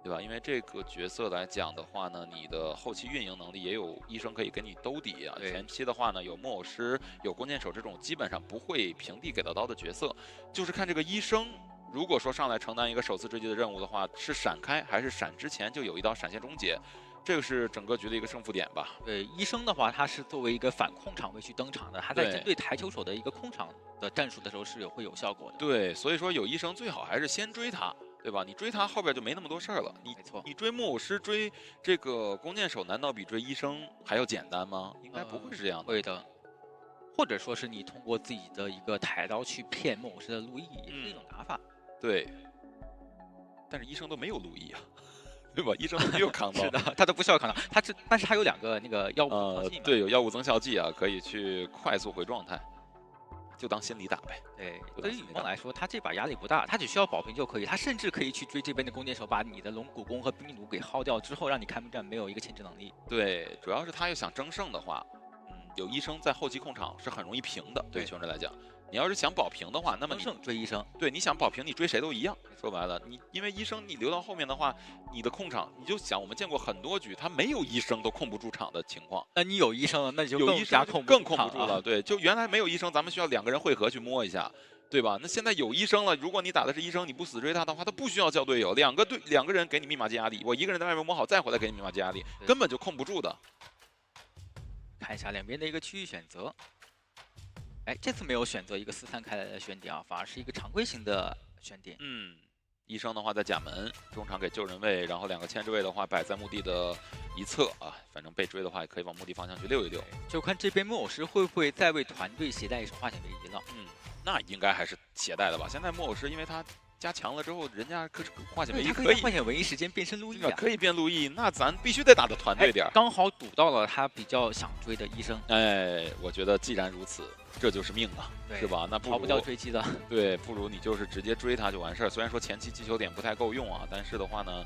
对吧？因为这个角色来讲的话呢，你的后期运营能力也有医生可以给你兜底啊。前期的话呢，有木偶师、有弓箭手这种基本上不会平地给到刀的角色，就是看这个医生。如果说上来承担一个首次追击的任务的话，是闪开还是闪之前就有一刀闪现终结？这个是整个局的一个胜负点吧。对，医生的话，他是作为一个反控场位去登场的，他在针对台球手的一个控场的战术的时候是会有效果的。对，所以说有医生最好还是先追他，对吧？你追他后边就没那么多事儿了。没错，你追木偶师、追这个弓箭手，难道比追医生还要简单吗？应该不会是这样的。会的，或者说是你通过自己的一个抬刀去骗木偶师的路易，也是一种打法。对，但是医生都没有路易啊。对吧？医生没有扛刀，是的，他都不需要扛刀，但是他有2个那个药物增效剂嘛。对，有药物增效剂啊，可以去快速回状态，就当心理打呗。对，对于雨梦来说，他这把压力不大，他只需要保平就可以，他甚至可以去追这边的弓箭手，把你的龙骨弓和冰弩给薅掉之后，让你开幕战没有一个牵制能力。对，主要是他要想争胜的话，有医生在后期控场是很容易平的，对于求生者来讲。你要是想保平的话，那么你追医生，对，你想保平，你追谁都一样。说白了，你因为医生你留到后面的话，你的控场，你就想我们见过很多局，他没有医生都控不住场的情况。那你有医生，那你就更控不住了。对，就原来没有医生，咱们需要2个人汇合去摸一下，对吧？那现在有医生了，如果你打的是医生，你不死追他的话，他不需要叫队友，2个人给你密码机压力，我1个人在外面摸好再回来给你密码机压力，根本就控不住的。看一下两边的一个区域选择。哎，这次没有选择一个4散开来的选点啊，反而是一个常规型的选点。医生的话在甲门，中场给救人位，然后2个牵制位的话摆在墓地的一侧啊，反正被追的话也可以往墓地方向去溜一溜。就看这边木偶师会不会再为团队携带一手化险为夷了。那应该还是携带的吧。现在木偶师因为他加强了之后，人家化险为夷可以化险为夷时间变身路易啊，可以变路易，那咱必须得打的团队点。刚好堵到了他比较想追的医生。哎，我觉得既然如此，这就是命啊，是吧？那逃不掉追击的。对，不如你就是直接追他就完事儿。虽然说前期击球点不太够用啊，但是的话呢，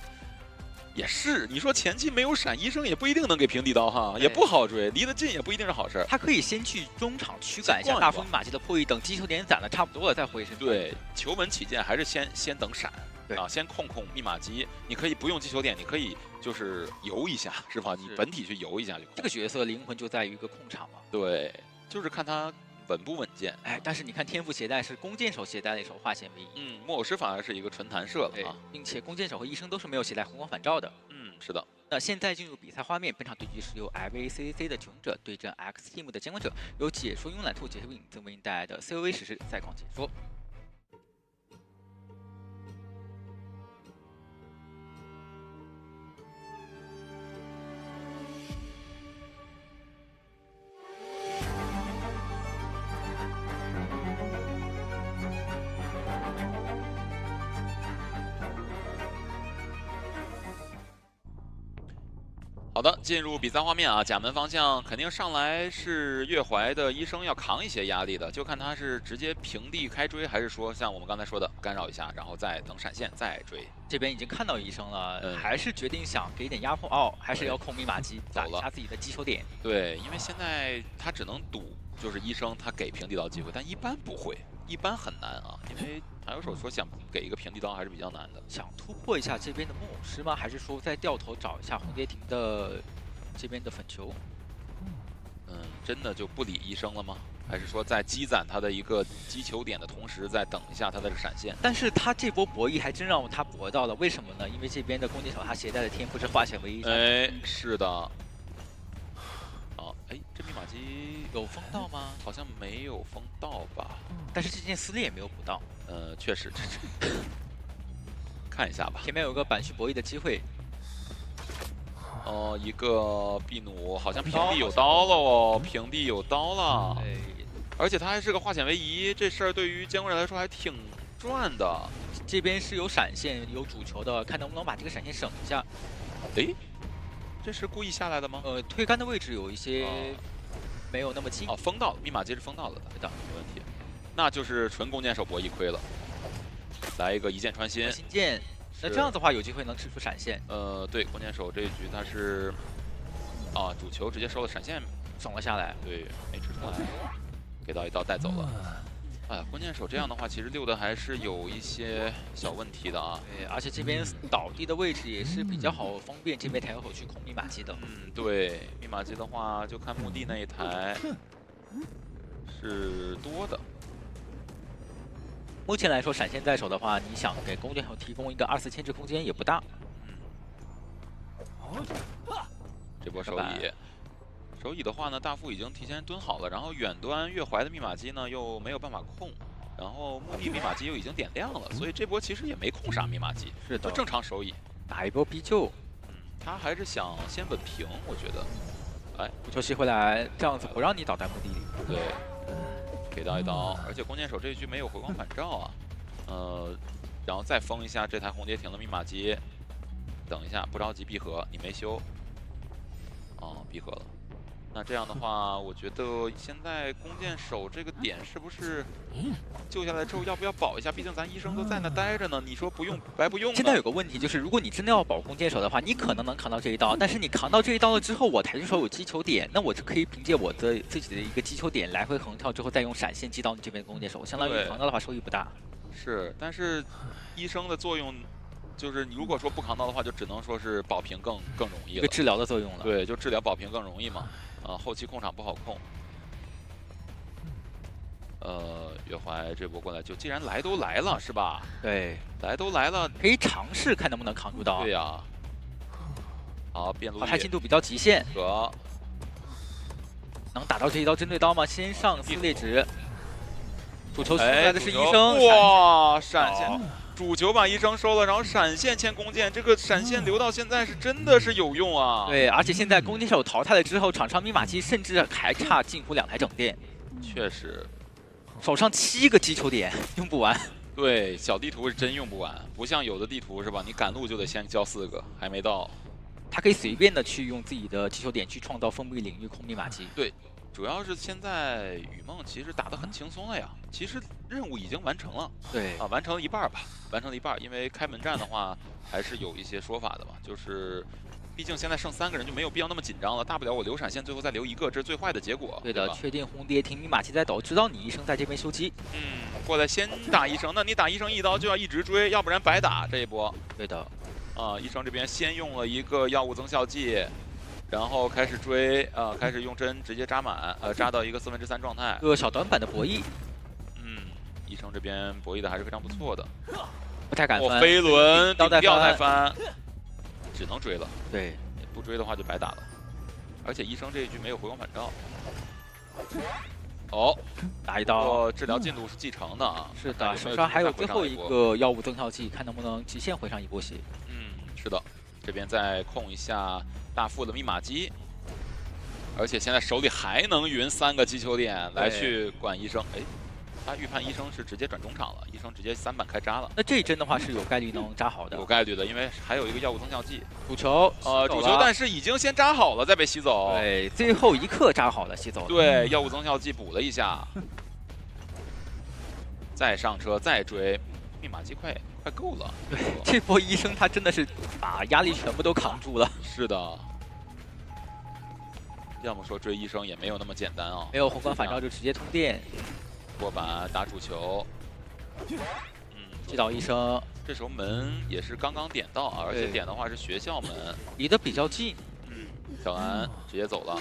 也是你说前期没有闪，医生也不一定能给平底刀哈，也不好追，离得近也不一定是好事。他可以先去中场驱赶一下大风马机的破译，等击球点攒的差不多了再回身。对，求门起见还是先等闪。啊，先控密码机，你可以不用击球点，你可以就是游一下，是吧？你本体去游一下就。这个角色灵魂就在于一个控场嘛。对，就是看他稳不稳健？哎，但是你看天赋携带是弓箭手携带了一手化险为夷，木偶师反而是一个纯弹射对了啊。，并且弓箭手和医生都是没有携带红光返照的。是的。那现在进入比赛画面，本场对局是由 LVCC 的囧者对阵 X Team 的监管者，由解说慵懒兔解说影子为您带来的 COV 实时赛况解说。好的，进入比赛画面啊，甲门方向肯定上来是月怀的医生要扛一些压力的，就看他是直接平地开追，还是说像我们刚才说的干扰一下，然后再等闪现再追。这边已经看到医生了，嗯还是决定想给点压迫哦，还是要控密码机打一下自己的击球点。对，因为现在他只能赌，就是医生他给平地刀机会，但一般不会，一般很难啊，因为还有手说想给一个平地刀还是比较难的。想突破一下这边的木偶师吗？还是说再掉头找一下红蝶亭的这边的粉球？真的就不理医生了吗？还是说在积攒他的一个击球点的同时，再等一下他的闪现？但是他这波博弈还真让他博到了，为什么呢？因为这边的弓箭手他携带的天赋是化险为夷。哎，是的。好，哎，这密码机有封到吗？好像没有封到吧？但是这件撕裂也没有补到。确实，看一下吧。前面有个板序博弈的机会。一个壁弩好像平地有刀了哦，平地有刀了。哎，而且他还是个化险为夷，这事儿对于监管者来说还挺赚的。这边是有闪现有主球的，看能不能把这个闪现省一下。诶，这是故意下来的吗？推杆的位置有一些没有那么近。哦，封到了，密码机是封到了的，对的，没问题。那就是纯弓箭手博弈亏了。来一个一箭穿心，新箭。那这样子的话，有机会能吃出闪现。对，弓箭手这一局他是，主球直接收了闪现，省了下来。对，没吃出来，给到一刀带走了。哎呀，弓箭手这样的话，其实溜的还是有一些小问题的啊。对，而且这边倒地的位置也是比较好，方便这边抬手去控密码机的。对，密码机的话，就看墓地那一台是多的。目前来说，闪现在手的话，你想给弓箭手提供一个2、4牵制空间也不大。这波手椅，手椅的话呢，大副已经提前蹲好了，然后远端月怀的密码机呢又没有办法控，然后墓地密码机又已经点亮了，所以这波其实也没控啥密码机，是的，就正常手椅打一波逼救。他还是想先稳平，我觉得。哎，球吸回来，这样子不让你倒在墓地里。对。给到一刀，而且弓箭手这一局没有回光返照啊，然后再封一下这台红蝶亭的密码机，等一下不着急闭合，你没修，闭合了。那这样的话，我觉得现在弓箭手这个点是不是救下来之后要不要保一下？毕竟咱医生都在那待着呢，你说不用白不用。现在有个问题就是，如果你真的要保弓箭手的话，你可能能扛到这一刀，但是你扛到这一刀了之后，我抬手有击球点，那我就可以凭借我的自己的一个击球点来回横跳之后，再用闪现击到你这边的弓箭手，相当于扛到的话收益不大。是，但是医生的作用。就是你如果说不扛到的话，就只能说是保平更容易了，一个治疗的作用了。对，就治疗保平更容易嘛。后期控场不好控。月怀这波过来就既然来都来了是吧？对，来都来了，可以尝试看能不能扛住刀。对呀。好，变路。淘汰进度比较极限。能打到这一刀针对刀吗？先上撕裂指。主球出来的是医生。哇，闪现。主球把医生收了，然后闪现牵弓箭，这个闪现留到现在是真的是有用啊！对，而且现在弓箭手淘汰了之后，场上密码机甚至还差近乎2台整电。确实，手上7个击球点用不完。对，小地图是真用不完，不像有的地图是吧？你赶路就得先交4个，还没到。他可以随便的去用自己的击球点去创造封闭领域控密码机。对。主要是现在雨梦其实打得很轻松了呀，其实任务已经完成了，对完成了一半吧，完成了一半。因为开门战的话，还是有一些说法的嘛，就是毕竟现在剩3个人，就没有必要那么紧张了，大不了我留闪现，最后再留一个，这是最坏的结果。对的，确定红蝶停密码机在抖，知道你医生在这边修机。过来先打医生，那你打医生一刀就要一直追，要不然白打这一波。对的，医生这边先用了一个药物增效剂。然后开始追，开始用针直接扎满，扎到一个3/4状态。个小短板的博弈，医生这边博弈的还是非常不错的。不太敢翻。飞轮吊带翻，只能追了。对，不追的话就白打了。而且医生这一局没有回光返照。哦，打一刀，治疗进度是继承的啊。是的，手上还有最后一个药物增效剂，看能不能极限回上一波血。是的，这边再控一下大副的密码机，而且现在手里还能云3个击球点来去管医生。哎，他预判医生是直接转中场了，医生直接3板开扎了。那这一针的话是有概率能扎好的，有概率的，因为还有一个药物增效剂。主球，主球，但是已经先扎好了，再被吸走。对，最后一刻扎好了，吸走了。对，药物增效剂补了一下，再上车再追，密码机快够了。对，这波医生他真的是把压力全部都扛住了。是的。要么说追医生也没有那么简单啊，没有红光返照就直接通电。过板打主球，击倒医生。这时候门也是刚刚点到啊，而且点的话是学校门，离得比较近。小安直接走了。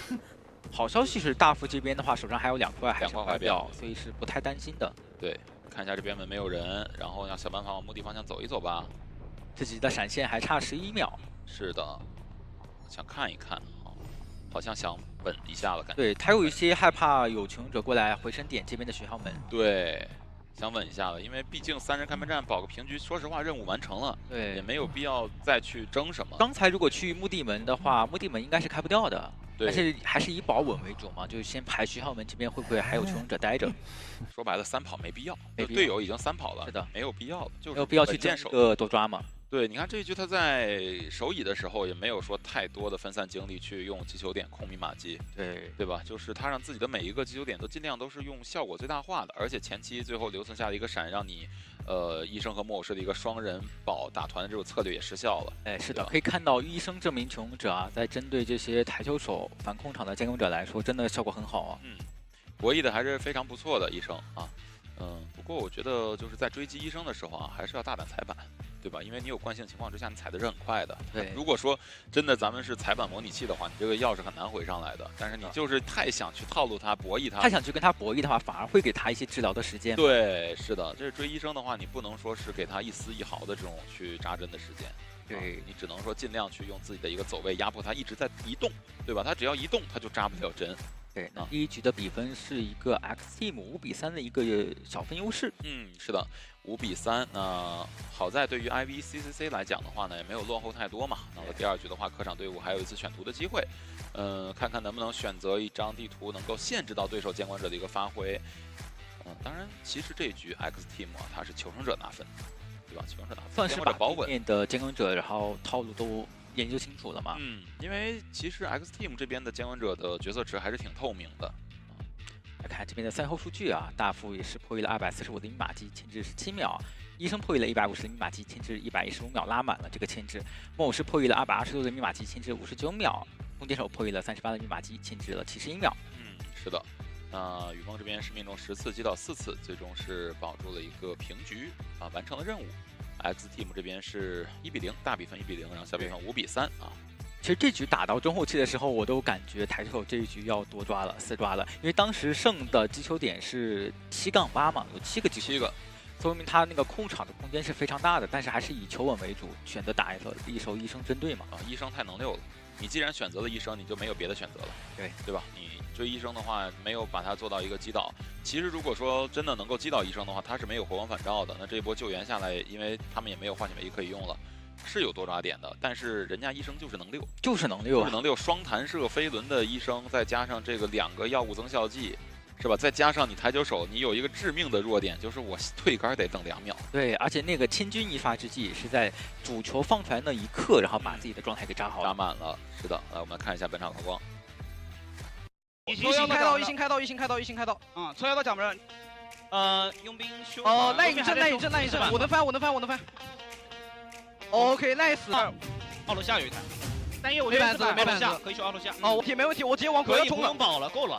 好消息是大副这边的话手上还有2块海上怀表，所以是不太担心的。对，看一下这边门没有人，然后要想办法往墓地方向走一走吧。自己的闪现还差11秒。是的，想看一看啊，好像想稳一下了感觉。对他有一些害怕有求生者过来回声点这边的学校门。对。想稳一下了，因为毕竟3人开门战保个平局，说实话任务完成了，对，也没有必要再去争什么。刚才如果去墓地门的话，墓地门应该是开不掉的，但是还是以保稳为主嘛，就是先排学校门这边会不会还有求生者待着？说白了，3跑没必要，队友已经3跑了，是的，没有必要了，就是没有必要去见个多抓嘛。对，你看这一局他在守乙的时候也没有说太多的分散精力去用击球点控密码机，对吧？就是他让自己的每一个击球点都尽量都是用效果最大化的，而且前期最后留存下的一个闪，让你医生和木偶师的一个双人保打团的这种策略也失效了。哎，是的，可以看到医生这名求生者啊，在针对这些台球手反控场的监控者来说，真的效果很好啊。博弈的还是非常不错的医生啊。不过我觉得就是在追击医生的时候啊，还是要大胆踩板，对吧？因为你有惯性情况之下，你踩的是很快的。对，如果说真的咱们是踩板模拟器的话，你这个药是很难回上来的。但是你就是太想去套路他、博弈他，太想去跟他博弈的话，反而会给他一些治疗的时间。对，是的，这是追医生的话，你不能说是给他一丝一毫的这种去扎针的时间。对，你只能说尽量去用自己的一个走位压迫他一直在移动，对吧？他只要移动，他就扎不了针。对，那第一局的比分是一个 X Team 5-3的一个小分优势。是的，5-3。那好在对于 IVCCC 来讲的话呢，也没有落后太多嘛。那么第2局的话，客场队伍还有一次选图的机会，看看能不能选择一张地图能够限制到对手监管者的一个发挥。当然，其实这一局 X Team 啊，他是求生者拿分，对吧？求生者拿分，算是把保稳面的监管者，然后套路都研究清楚了嘛。因为其实 X Team 这边的监管者的角色池还是挺透明的。来看这边的赛后数据啊，大副也是破译了245的密码机，牵制17秒；医生破译了150的密码机，牵制115秒，拉满了这个牵制。木偶师破译了226的密码机，牵制59秒；弓箭手破译了38的密码机，牵制了71秒。是的。那雨梦这边是命中10次，击倒4次，最终是保住了一个平局啊，完成了任务。X Team 这边是1-0，大比分1-0，然后小比分5-3啊。其实这局打到中后期的时候，我都感觉台球手这一局要多抓了，4抓了，因为当时胜的击球点是7-8嘛，有7个击球点，说明他那个控场的空间是非常大的，但是还是以求稳为主，选择打一手医生针对嘛。医生太能溜了，你既然选择了医生，你就没有别的选择了，对吧？你追医生的话，没有把他做到一个击倒。其实如果说真的能够击倒医生的话，他是没有回光返照的。那这一波救援下来，因为他们也没有化险为夷可以用了。是有多抓点的，但是人家医生就是能溜，就是能溜，双弹射飞轮的医生，再加上这个2个药物增效剂，是吧？再加上你台球手，你有一个致命的弱点，就是我退杆得等2秒。对，而且那个千钧一发之际是在主球放出来那一刻，然后把自己的状态给扎好了，扎满了。是的，来我们看一下本场高光。一星开到，一星开到，一星开到，一星开到。抽腰刀讲不着。佣兵修。那一阵，我能翻。OK，nice。二楼下有一台。3叶我没板子，可以修二楼下。我铁没问题，我直接往口要冲了。不用保了，够了。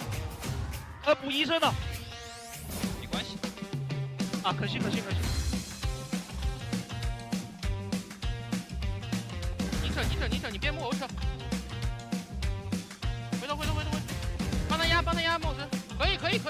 补医生的。没关系。啊，可惜。你扯，你边木偶扯。以。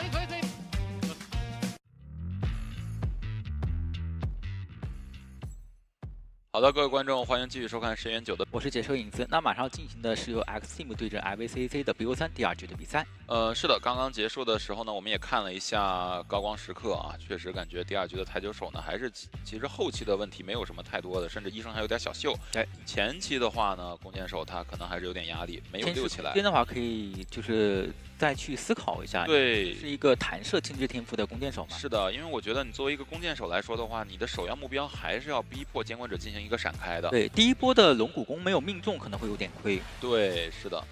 好的，各位观众，欢迎继续收看深渊9的。我是解说影子。那马上要进行的是由 X Team 对阵 IVCC 的 BO3第2局的比赛。是的，刚刚结束的时候呢，我们也看了一下高光时刻啊，确实感觉第2局的台球手呢，还是其实后期的问题没有什么太多的，甚至医生还有点小秀。对，前期的话呢，弓箭手他可能还是有点压力，没有溜起来。这边的话可以就是再去思考一下，对，是一个弹射轻质天赋的弓箭手嘛？是的，因为我觉得你作为一个弓箭手来说的话，你的首要目标还是要逼迫监管者进行一个闪开的。对，第一波的龙骨弓没有命中，可能会有点亏。对，是的，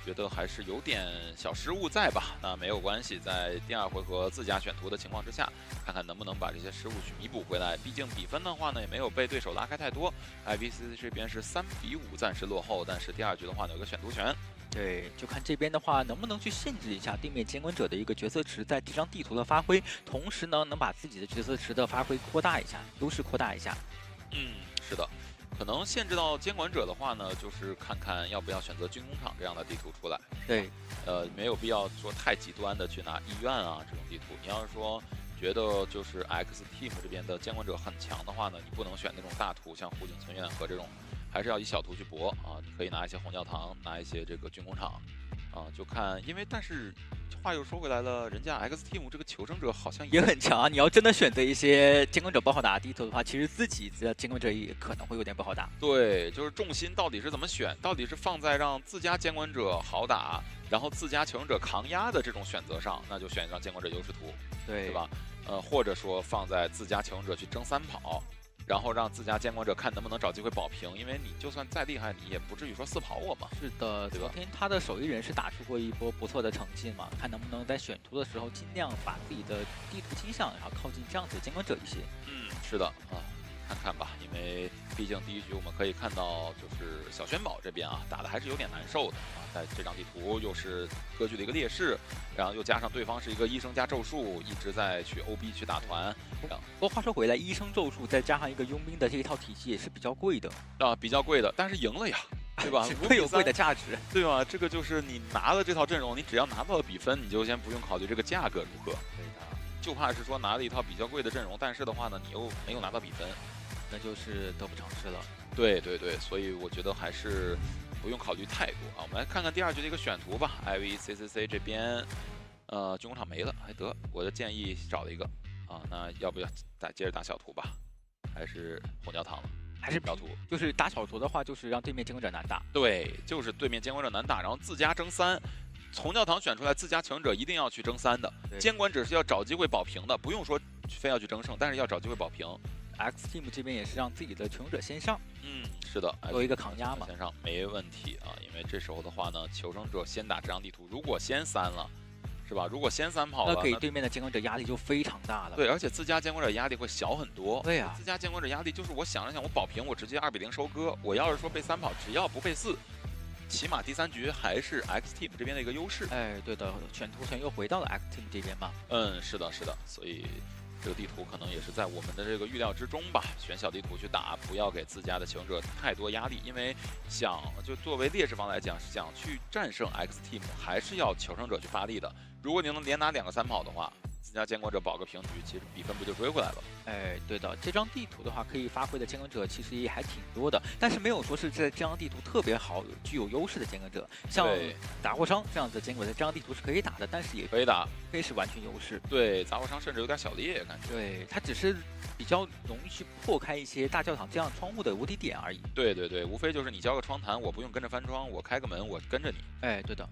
觉得还是有点小失误在吧？那没有关系，在第2回合自家选图的情况之下，看看能不能把这些失误去弥补回来。毕竟比分的话呢，也没有被对手拉开太多。IVCC 这边是3比5暂时落后，但是第2局的话呢有个选图权。对，就看这边的话能不能去限制一下对面监管者的一个角色池在这张地图的发挥，同时呢能把自己的角色池的发挥扩大一下，优势扩大一下。是的。可能限制到监管者的话呢，就是看看要不要选择军工厂这样的地图出来。对，没有必要说太极端的去拿医院啊这种地图。你要是说觉得就是 X Team 这边的监管者很强的话呢，你不能选那种大图，像湖景村院和这种，还是要以小图去搏啊。你可以拿一些红教堂，拿一些这个军工厂啊，就看，但是话又说回来了，人家 X Team 这个求生者好像也很强啊！你要真的选择一些监管者不好打的地图的话，其实自己的监管者也可能会有点不好打。对，就是重心到底是怎么选？到底是放在让自家监管者好打，然后自家求生者扛压的这种选择上，那就选一张监管者优势图，对吧？或者说放在自家求生者去争3跑。然后让自家监管者看能不能找机会保平，因为你就算再厉害，你也不至于说4跑我嘛。是的，昨天他的手艺人是打出过一波不错的成绩嘛，看能不能在选图的时候尽量把自己的地图倾向，然后靠近这样子的监管者一些。是的啊，看看吧，因为毕竟第1局我们可以看到，就是小轩宝这边啊打的还是有点难受的啊，在这张地图又是割据的一个劣势，然后又加上对方是一个医生加咒术，一直在去 OB 去打团。不过话说回来，医生咒术再加上一个佣兵的这一套体系也是比较贵的啊，比较贵的，但是赢了呀，对吧？会有贵的价值，对吧？这个就是你拿了这套阵容，你只要拿到了比分，你就先不用考虑这个价格如何。对的，就怕是说拿了一套比较贵的阵容，但是的话呢，你又没有拿到比分，那就是得不偿失了。对，所以我觉得还是不用考虑太多啊。我们来看看第2局的一个选图吧。IVCC 这边，军工厂没了，得，我的建议找了一个啊，那要不要接着打小图吧？还是红教堂了？还是小图？就是打小图的话，就是让对面监管者难打。对，就是对面监管者难打，然后自家争3。红教堂选出来，自家求生者一定要去争3的，监管者是要找机会保平的，不用说非要去争胜，但是要找机会保平。X Team 这边也是让自己的求生者先上，是的，作为一个扛压嘛，先上没问题啊，因为这时候的话呢，求生者先打这张地图，如果先3了，是吧？如果先3跑了，那给对面的监管者压力就非常大了。对，而且自家监管者压力会小很多。对呀，自家监管者压力就是我想了想，我保平，我直接2比0收割。我要是说被3跑，只要不被4。起码第3局还是 X Team 这边的一个优势。对的，选图权又回到了 X Team 这边嘛。是的，所以这个地图可能也是在我们的这个预料之中吧。选小地图去打，不要给自家的求生者太多压力，因为就作为劣势方来讲，想去战胜 X Team， 还是要求生者去发力的。如果你能连拿2个3跑的话，自家监管者保个平局，其实比分不就追回来了？对的，这张地图的话，可以发挥的监管者其实也还挺多的，但是没有说是在这张地图特别好、具有优势的监管者，像杂货商这样子的监管者，这张地图是可以打的，但是也可以打，非是完全优势。对，杂货商甚至有点小劣感觉。对，它只是比较容易去破开一些大教堂这样窗户的无敌点而已。对，无非就是你交个窗坛，我不用跟着翻窗，我开个门，我跟着你。对的。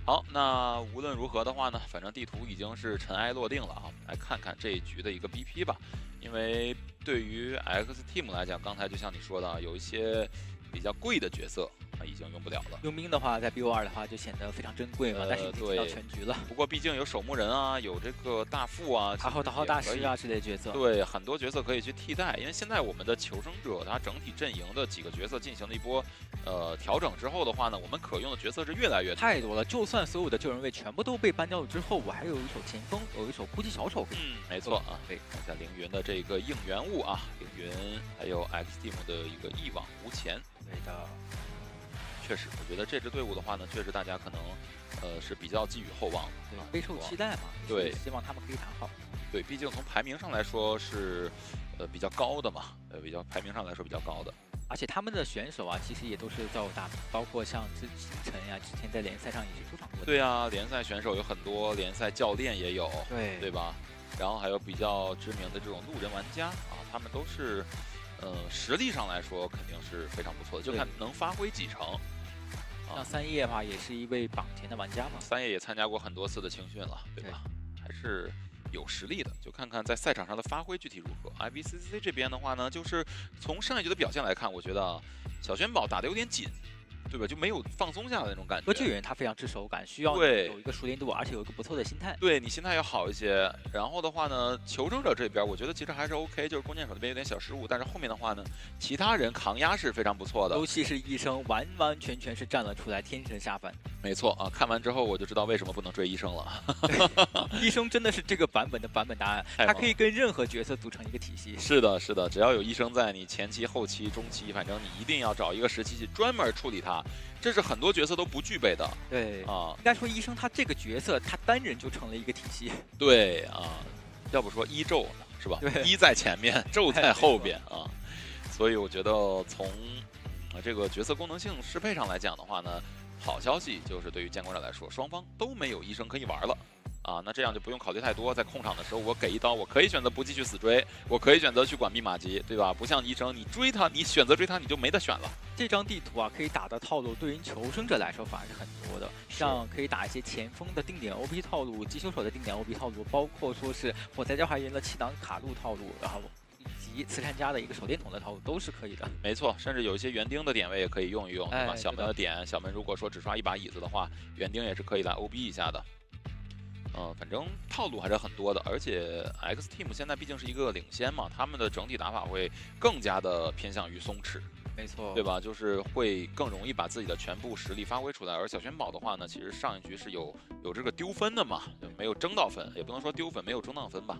好，那无论如何的话呢，反正地图已经是尘埃落定了啊。我们来看看这一局的一个 BP 吧，因为对于 X Team 来讲，刚才就像你说的，有一些比较贵的角色已经用不了了。佣兵的话，在 BO2 的话就显得非常珍贵嘛，但是已经到全局了。不过毕竟有守墓人啊，有这个大副啊，大号大师啊之类的角色。对，很多角色可以去替代，因为现在我们的求生者他整体阵营的几个角色进行了一波调整之后的话呢，我们可用的角色是越来越多，太多了。就算所有的救人位全部都被搬掉了之后，我还有一手前锋，有一手突击小手。没错啊。可以看一下凌云的这个应援物啊，凌云还有 X Team 的一个一往无前。对的。确实，我觉得这支队伍的话呢，确实大家可能是比较寄予厚望的，备受期待嘛。对，希望他们可以打好。对，毕竟从排名上来说是比较高的嘛，排名上来说比较高的。而且他们的选手啊，其实也都是在有大名，包括像星辰呀，之前在联赛上也是出场过的。对啊，联赛选手有很多，联赛教练也有，对吧？然后还有比较知名的这种路人玩家啊，他们都是，实力上来说肯定是非常不错的，就看能发挥几成。像三叶的话，也是一位榜前的玩家嘛。三叶也参加过很多次的青训了，对吧？还是有实力的，就看看在赛场上的发挥具体如何。IBCC 这边的话呢，就是从上一局的表现来看，我觉得小玄宝打得有点紧，对吧？就没有放松下来那种感觉。歌剧人他非常吃手感，需要有一个熟练度，而且有一个不错的心态。对你心态要好一些。然后的话呢，求生者这边我觉得其实还是 OK， 就是弓箭手这边有点小失误，但是后面的话呢，其他人扛压是非常不错的。尤其是医生，完完全全是站了出来，天神下凡。没错啊，看完之后我就知道为什么不能追医生了。医生真的是这个版本的版本答案，他可以跟任何角色组成一个体系。是的，是的，只要有医生在，你前期、后期、中期，反正你一定要找一个时期去专门处理它，这是很多角色都不具备的。对啊，应该说医生他这个角色，他单人就成了一个体系。对啊，要不说医纣呢，是吧？医在前面，纣在后边啊。所以我觉得从这个角色功能性适配上来讲的话呢，好消息就是对于监管者来说，双方都没有医生可以玩了。啊，那这样就不用考虑太多，在控场的时候我给一刀，我可以选择不继续死追，我可以选择去管密码级，对吧？不像医生，你追他，你选择追他，你就没得选了。这张地图啊，可以打的套路对于求生者来说反而是很多的，像可以打一些前锋的定点 OP 套路，击球手的定点 OP 套路，包括说是火柴教还原的7档卡路套路，然后以及慈善家的一个手电筒的套路都是可以的。没错，甚至有一些园丁的点位也可以用一用，对吧？小门的点，小门如果说只刷一把椅子的话，园丁也是可以来 OB 一下的。反正套路还是很多的，而且 X Team 现在毕竟是一个领先嘛，他们的整体打法会更加的偏向于松弛，没错，对吧？就是会更容易把自己的全部实力发挥出来。而小玄宝的话呢，其实上一局是有这个丢分的嘛，就没有争到分，也不能说丢分，没有争到分吧。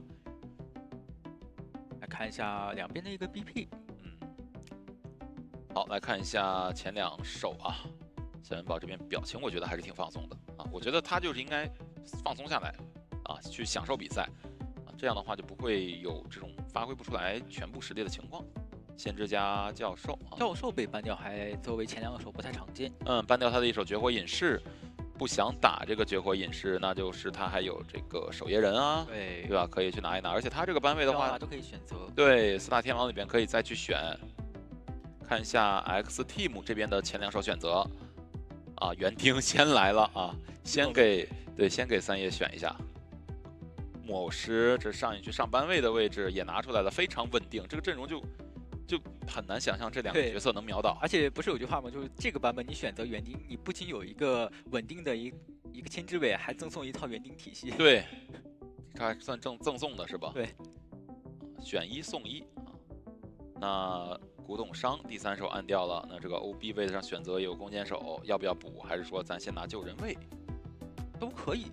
来看一下两边的一个 BP， 好，来看一下前两手啊，小玄宝这边表情我觉得还是挺放松的啊，我觉得他就是应该放松下来啊，去享受比赛啊，这样的话就不会有这种发挥不出来全部实力的情况。先知家教授，教授被ban掉还作为前两手不太常见。ban掉他的一手绝活隐士，不想打这个绝活隐士，那就是他还有这个守夜人啊，对吧？可以去拿一拿，而且他这个班位的话都可以选择。对，4大天王里边可以再去选。看一下 X Team 这边的前两手选择啊，园丁先来了啊，先给三叶选一下。木偶师这上一局上班位的位置也拿出来了，非常稳定，这个阵容就很难想象这两个角色能秒倒。而且不是有句话吗？就是这个版本你选择园丁，你不仅有一个稳定的一个牵制位，还赠送一套园丁体系。对，这还算赠送的是吧？对，选一送一啊。那古董商第3手按掉了，那这个 OB 位置上选择有弓箭手，要不要补？还是说咱先拿救人位？都可以，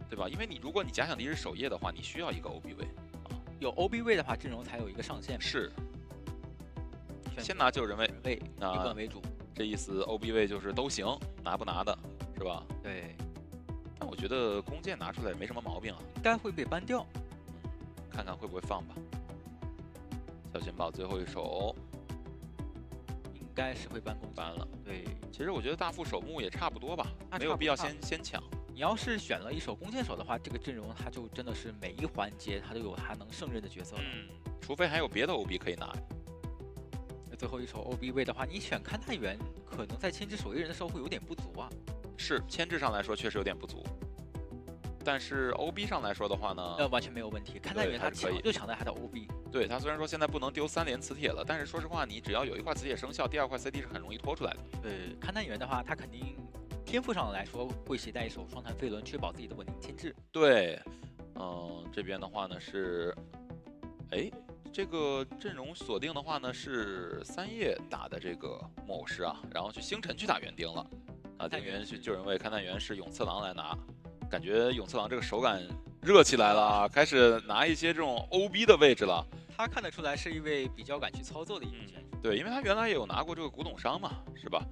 对吧？因为如果你假想敌是守夜的话，你需要一个 OB 位啊。有 OB 位的话，阵容才有一个上限。是。先拿救人位，以稳为主。这意思 OB 位就是都行，拿不拿的是吧？对。但我觉得弓箭拿出来没什么毛病啊。应该会被ban掉。看看会不会放吧。小玄宝最后一手应该是会ban了。对，其实我觉得大副守墓也差不多吧，没有必要先抢。你要是选了一手弓箭手的话，这个阵容它就真的是每一环节它都有它能胜任的角色了。除非还有别的 OB 可以拿。最后一手 OB 位的话，你选勘探员可能在牵制守夜人的时候会有点不足啊。是，牵制上来说确实有点不足。但是 OB 上来说的话呢，完全没有问题。勘探员他强就强在他的 OB。对，他虽然说现在不能丢3连磁铁了，但是说实话，你只要有一块磁铁生效，第2块 CD 是很容易拖出来的。对，勘探员的话，他肯定天赋上来说会携带一手双弹飞轮，确保自己的稳定牵制。对，这边的话呢是，这个阵容锁定的话呢是3叶打的这个木偶师啊，然后去星辰去打园丁了啊，丁元去救人位，勘探员是永次郎来拿，感觉永次郎这个手感热起来了，开始拿一些这种 OB 的位置了。他看得出来是一位比较敢去操作的一个选手。对，因为他原来也有拿过这个古董商嘛，是吧？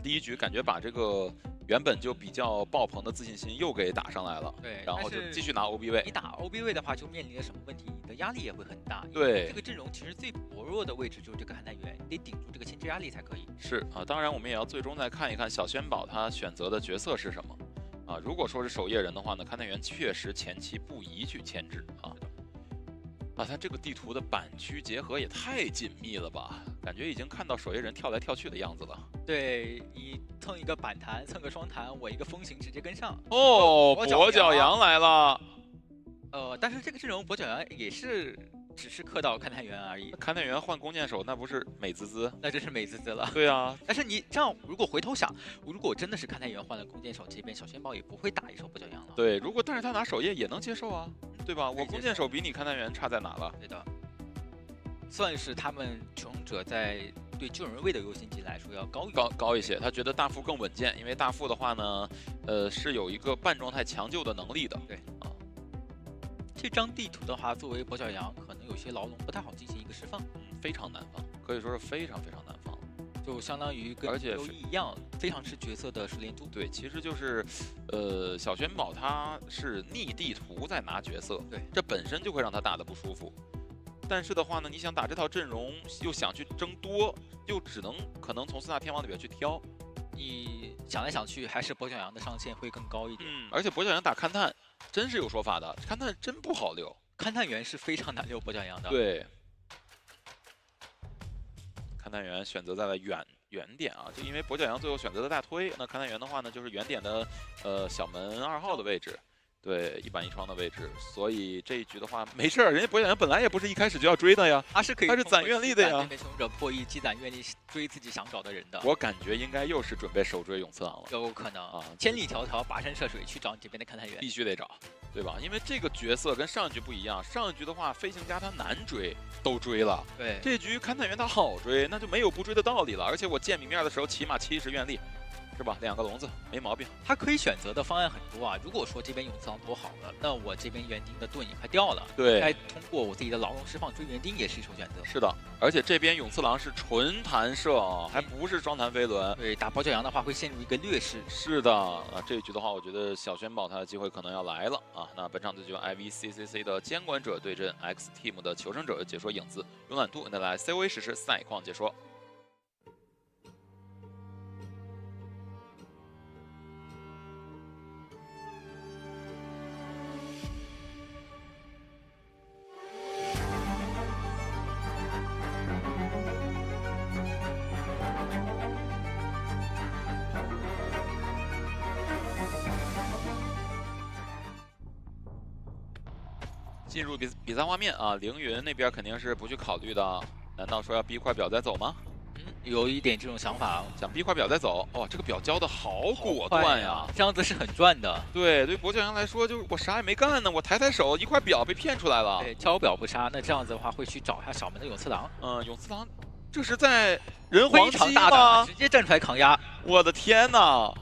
第一局感觉把这个原本就比较爆棚的自信心又给打上来了，对，然后就继续拿 OB 位。你打 OB 位的话，就面临着什么问题？你的压力也会很大。对，这个阵容其实最薄弱的位置就是这个勘探员，你得顶住这个牵制压力才可以。是啊，当然我们也要最终再看一看小轩宝他选择的角色是什么啊。如果说是守夜人的话呢，勘探员确实前期不宜去牵制啊。啊，他这个地图的板区结合也太紧密了吧，感觉已经看到守夜人跳来跳去的样子了。对，你蹭一个板弹，蹭个双弹，我一个风行直接跟上。哦，跛脚羊来了。但是这个阵容跛脚羊也是只是克到勘探员而已。勘探员换弓箭手，那不是美滋滋？那真是美滋滋了。对啊，但是你这样如果回头想，如果真的是勘探员换了弓箭手，这边小轩宝也不会打一手跛脚羊了。对，但是他拿守夜也能接受啊，对吧？我弓箭手比你勘探员差在哪了？对的，算是他们求生者在对救人位的优先级来说要高一些。他觉得大副更稳健，因为大副的话呢，是有一个半状态抢救的能力的。对啊，这张地图的话，作为跛脚羊，可能有些牢笼不太好进行一个释放，非常难放，可以说是非常非常难放，就相当于跟周一一样，非常吃角色的熟练度。对，其实就是，小轩宝他是逆地图在拿角色，对，这本身就会让他打得不舒服。但是的话呢，你想打这套阵容，又想去争多，又可能从4大天王里边去挑。你想来想去，还是跛脚羊的上限会更高一点。而且跛脚羊打勘探真是有说法的，勘探真不好溜，勘探员是非常难溜跛脚羊的。对，勘探员选择在了远点啊，就因为跛脚羊最后选择的大推，那勘探员的话呢，就是远点的小门2号的位置。对，1板1窗的位置，所以这一局的话没事儿，人家跛脚羊本来也不是一开始就要追的呀，他是攒愿力的呀。这边求生者破译积攒愿力追自己想找的人的。我感觉应该又是准备首追永次郎了，有可能啊，千里迢迢跋山涉水去找你这边的勘探员，必须得找，对吧？因为这个角色跟上一局不一样，上一局的话飞行家他难追，都追了，对，这局勘探员他好追，那就没有不追的道理了。而且我见明面的时候起码70愿力。是吧？2个笼子没毛病。他可以选择的方案很多啊。如果说这边永次郎躲好了，那我这边园丁的盾也快掉了。对，该通过我自己的牢笼释放追园丁也是一手选择。是的，而且这边永次郎是纯弹射啊，还不是双弹飞轮。对，打跛脚羊的话会陷入一个劣势。是的，啊，这一局的话，我觉得小轩宝他的机会可能要来了啊。那本场对局 IVCCC 的监管者对阵 X Team 的求生者，解说影子慵懒兔带来 COA 实时赛况解说。进入比赛画面啊，凌云那边肯定是不去考虑的，难道说要逼块表再走吗？有一点这种想法，想逼块表再走。哦，这个表交的好果断呀，这样子是很赚的。对，对跛脚羊来说，就是我啥也没干呢，我抬手一块表被骗出来了。对，交表不杀，那这样子的话会去找一下小门的永次郎。永次郎这是在人皇期非常大胆，直接站出来抗压。我的天哪，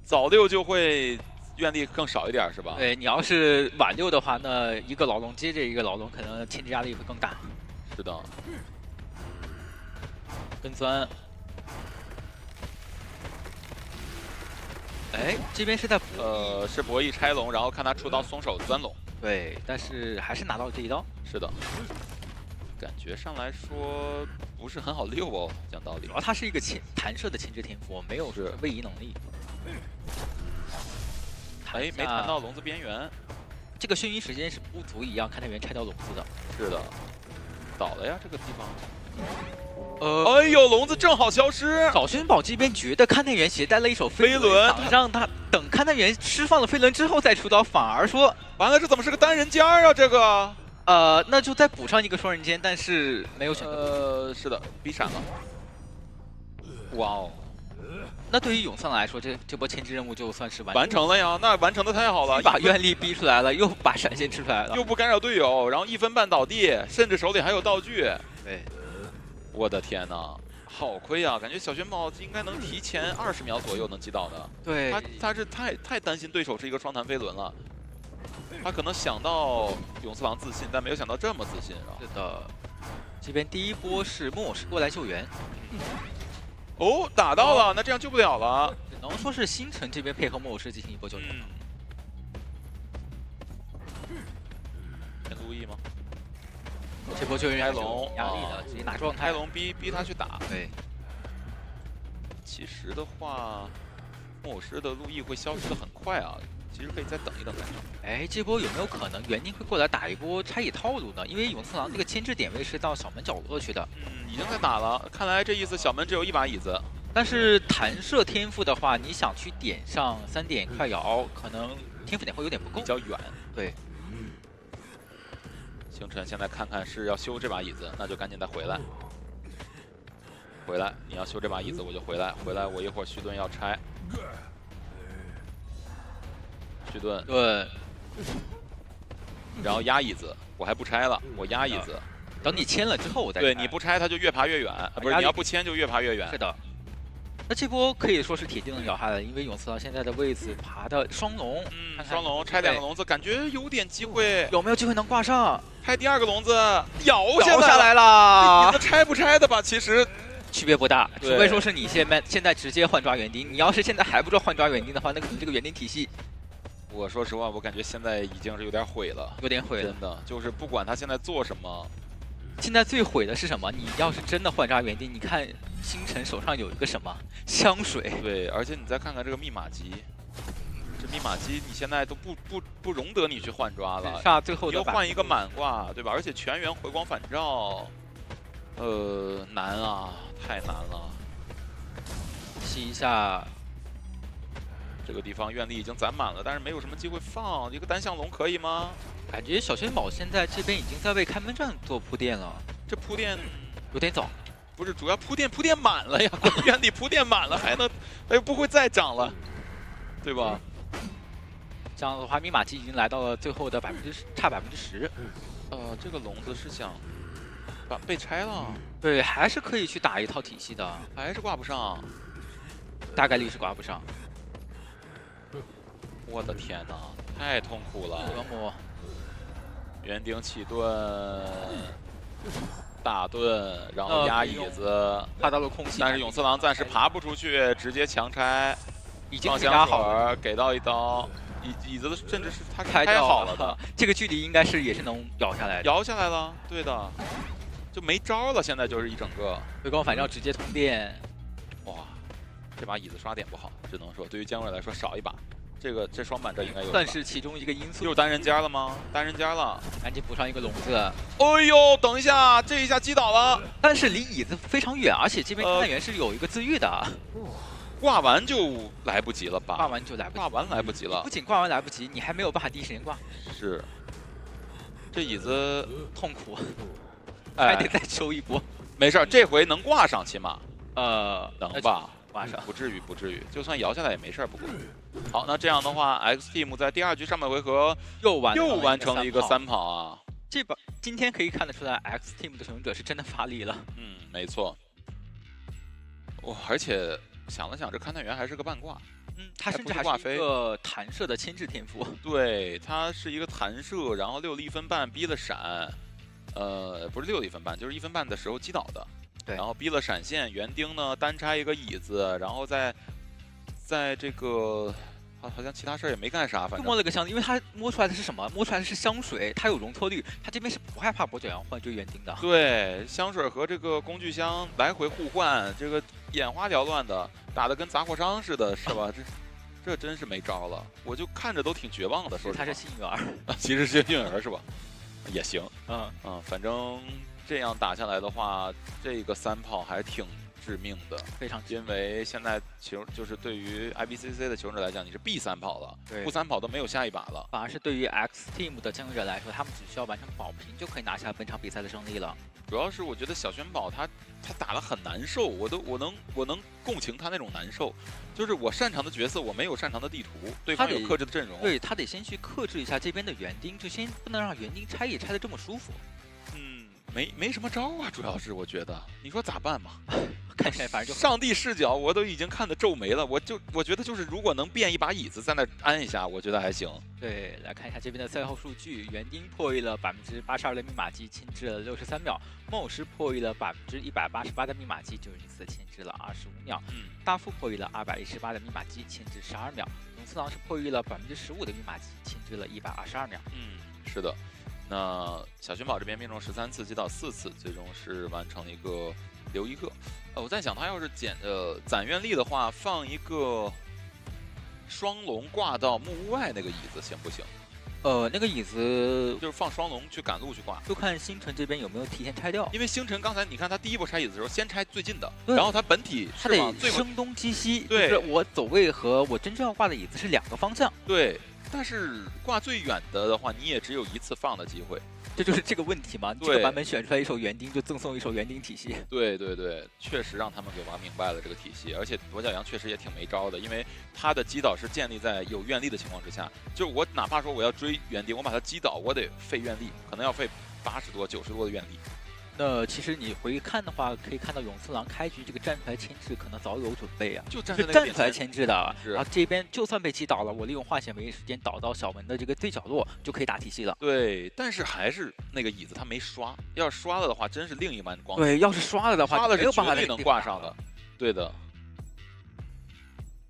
早六就会。愿力更少一点是吧？对，你要是晚六的话，那一个牢笼接着一个牢笼，可能牵制压力会更大。是的，跟钻。哎，这边是在是博弈拆龙，然后看他出刀松手钻龙。对，但是还是拿到这一刀。是的，感觉上来说不是很好溜哦，讲道理。主要他是一个弹射的牵制天赋，没有位移能力。哎，没弹到笼子边缘，这个眩晕时间是不足以让勘探员拆掉笼子的。是的，倒了呀，这个地方。哎呦，笼子正好消失。小轩宝这边觉得勘探员携带了一手飞轮，让他等勘探员释放了飞轮之后再出刀，反而说完了，这怎么是个单人间啊？这个，那就再补上一个双人间，但是没有选择。是的，逼闪了。哇哦。那对于永丧来说，这波牵制任务就算是完成了呀！那完成的太好了，把愿力逼出来了，又把闪现吃出来了，又不干扰队友，然后1分半倒地，甚至手里还有道具。对，我的天哪，好亏啊！感觉小轩宝应该能提前20秒左右能击倒的。对，他是太担心对手是一个双弹飞轮了，他可能想到永次郎自信，但没有想到这么自信啊。是的，这边第一波是莫老师过来救援。哦，打到了，那这样救不了了。只能说是星辰这边配合木偶师进行一波救援。跟路易吗？这波救援开龙压力的，直接拿状态。开龙逼他去打。对。其实的话，木偶师的路易会消失的很快啊。其实可以再等一等再说。哎，这波有没有可能园丁会过来打一波拆野套路呢？因为永次郎这个牵制点位是到小门角落去的。已经在打了，看来这意思小门只有一把椅子。但是弹射天赋的话，你想去点上3点快摇，可能天赋点会有点不够，比较远。对。星辰现在看看是要修这把椅子，那就赶紧再回来。回来，你要修这把椅子，我就回来。回来，我一会儿旭盾要拆。旭盾，对。然后压椅子，我还不拆了，我压椅子。等你签了之后我再拆。对，你不拆它就越爬越远，不是你要不签就越爬越远。是的。那这波可以说是铁定能咬下来，因为永次郎现在的位置爬的双龙，双龙拆2个笼子，感觉有点机会。有没有机会能挂上？拆第2个笼子，咬下来了。这椅子拆不拆的吧？其实区别不大，除非说是你现在直接换抓园丁。你要是现在还不知道换抓园丁的话，那可能这个园丁体系，我说实话，我感觉现在已经是有点毁了，有点毁了。真的，就是不管他现在做什么。现在最毁的是什么？你要是真的换抓园丁，你看星辰手上有一个什么香水？对，而且你再看看这个密码机，这密码机你现在都不容得你去换抓了。杀最后又换一个满挂，对吧？而且全员回光返照，难啊，太难了。吸一下，这个地方愿力已经攒满了，但是没有什么机会放一个单向龙，可以吗？感觉小轩宝现在这边已经在为开门战做铺垫了，这铺垫有点早。不是，主要铺垫满了呀，原理铺垫满了，还能不会再涨了，对吧？这样的话，密码机已经来到了最后的差10%。这个笼子是想被拆了，对，还是可以去打一套体系的，还是挂不上，大概率是挂不上。我的天哪，太痛苦了！折磨。园丁起盾，大盾，然后压椅子，爬到了空隙。但是永次郎暂时爬不出去，直接强拆，已经压好了，给到一刀，椅子甚至是他开好了的，这个距离应该是也是能摇下来的。摇下来了，对的，就没招了，现在就是一整个回光返照直接通电。哇，这把椅子刷点不好，只能说对于姜瑞来说少一把。这双板这应该有算是其中一个因素。又单人间了吗？单人间了，赶紧补上一个笼子。哎呦，等一下，这一下击倒了，但是离椅子非常远，而且这边探员是有一个自愈的。挂完就来不及了吧？挂完就来不及，挂完来不及了。不仅挂完来不及，你还没有办法第一时间挂。是，这椅子痛苦，还得再抽一波。没事，这回能挂上，起码能吧？挂上，不至于，不至于，就算摇下来也没事。不过，好，那这样的话 ，X Team 在第2局上半回合又完成了一个3跑啊。这把今天可以看得出来 ，X Team 的使用者是真的发力了。没错。哇，而且想了想，这勘探员还是个半挂。他甚至还是一个弹射的牵制天赋。对，他是一个弹射，然后6了1分半逼了闪，不是6了1分半，就是1分半的时候击倒的。对，然后逼了闪现，园丁呢单拆一个椅子，然后在这个好像其他事儿也没干啥，反正摸了个香，因为他摸出来的是什么？摸出来的是香水，它有容错率，他这边是不害怕跛脚羊换追园丁的。对，香水和这个工具箱来回互换，这个眼花缭乱的，打得跟杂货商似的，是吧？这真是没招了，我就看着都挺绝望的。说他是幸运儿，其实是幸运儿是吧？也行，反正。这样打下来的话，这个3炮还挺致命的，非常。因为现在就是对于 IBCC 的求生者来讲，你是 B3炮了，不3跑都没有下一把了。反而是对于 X Team 的将军者来说，他们只需要完成保平就可以拿下本场比赛的胜利了。主要是我觉得小轩宝他打得很难受，我能共情他那种难受，就是我擅长的角色我没有擅长的地图，对方有克制的阵容，对他得先去克制一下这边的园丁，就先不能让园丁拆也拆得这么舒服。没什么招啊，主要是我觉得，你说咋办嘛？看起来反正就上帝视角我都已经看得皱眉了。我觉得就是如果能变一把椅子在那安一下，我觉得还行。对，来看一下这边的赛后数据，园丁破译了82%的密码机，牵制了63秒；梦偶师破译了188%的密码机，904牵制了25秒；大副破译了218的密码机，牵制12秒；勇次郎是破译了15%的密码机，牵制了122秒。是的。那小寻宝这边命中13次，击倒4次，最终是完成了一个留一个。我在想，他要是攒愿力的话，放一个双龙挂到木屋外那个椅子行不行？那个椅子就是放双龙去赶路去挂，就看星辰这边有没有提前拆掉。因为星辰刚才你看他第一波拆椅子的时候，先拆最近的，然后他本体他得声东击西，对，就是我走位和我真正要挂的椅子是2个方向。对。但是挂最远的话，你也只有1次放的机会，这就是这个问题嘛。这个版本选出来一手园丁，就赠送一手园丁体系。对对对，确实让他们给玩明白了这个体系，而且跛脚羊确实也挺没招的，因为他的击倒是建立在有愿力的情况之下，就我哪怕说我要追园丁，我把他击倒，我得费愿力，可能要费80多、90多的愿力。那其实你回看的话，可以看到勇次郎开局这个站出来牵制可能早有准备啊，就站出来牵制的。然后这边就算被击倒了，我利用化险为夷时间倒到小门的这个最角落，就可以打体系了。对，但是还是那个椅子他没刷，要是刷了的话，真是另一番光。对，要是刷了的话，刷了没有办法绝对能挂上的。对的。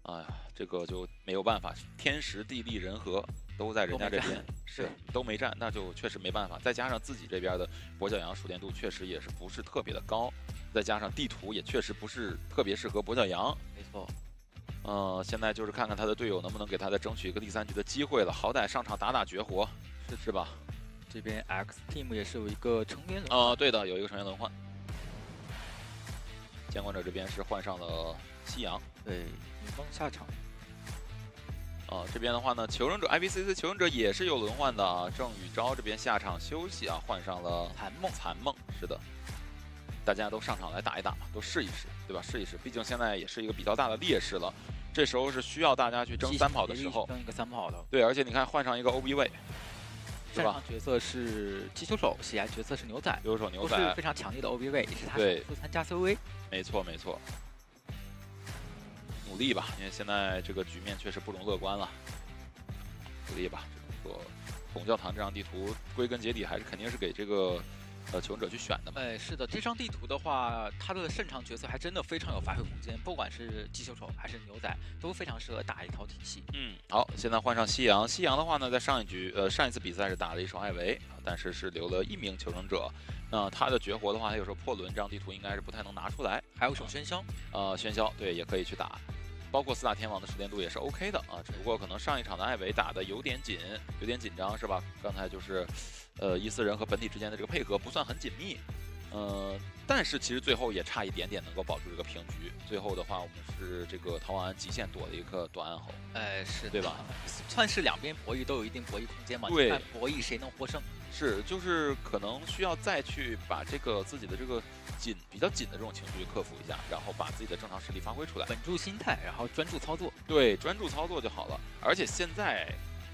哎呀，这个就没有办法，天时地利人和。都在人家这边，是都没占，那就确实没办法。再加上自己这边的跛脚羊熟练度确实也是不是特别的高，再加上地图也确实不是特别适合跛脚羊。没错。现在就是看看他的队友能不能给他再争取一个第3局的机会了，好歹上场打绝活，是吧？这边 X Team 也是有一个成员轮换。对的，有一个成员轮换。监管者这边是换上了夕阳，对，女方下场。这边的话呢，求生者 IPCC 求生者也是有轮换的啊。郑宇昭这边下场休息啊，换上了残梦，是的，大家都上场来打一打嘛，都试一试，对吧？试一试，毕竟现在也是一个比较大的劣势了，这时候是需要大家去争3跑的时候，争一个3跑的。对，而且你看换上一个 OB 位，擅长角色是击球手，喜爱角色是牛仔，牛仔都是非常强力的 OB 位，也是他首次参加 COA。没错没错。努力吧，因为现在这个局面确实不容乐观了。努力吧，这个孔教堂这张地图，归根结底还是肯定是给这个求生者去选的嘛。是的，这张地图的话，它的擅长角色还真的非常有发挥空间，不管是击球手还是牛仔，都非常适合打一套体系。好，现在换上夕阳。夕阳的话呢，在上一次比赛是打了一手艾维，但是留了1名求生者。那他的绝活的话，他有时候破轮这张地图应该是不太能拿出来。还有一手喧嚣，喧嚣对也可以去打。包括4大天王的熟练度也是 OK 的啊，只不过可能上一场的艾维打的有点紧张是吧？刚才就是，14人和本体之间的这个配合不算很紧密，但是其实最后也差一点点能够保住这个平局。最后的话，我们是这个逃亡极限躲了一个短暗侯，是对吧？算是两边博弈都有一定博弈空间嘛，对，看博弈谁能获胜。是，就是可能需要再去把这个自己的这个比较紧的这种情绪克服一下，然后把自己的正常实力发挥出来，稳住心态，然后专注操作。对，专注操作就好了。而且现在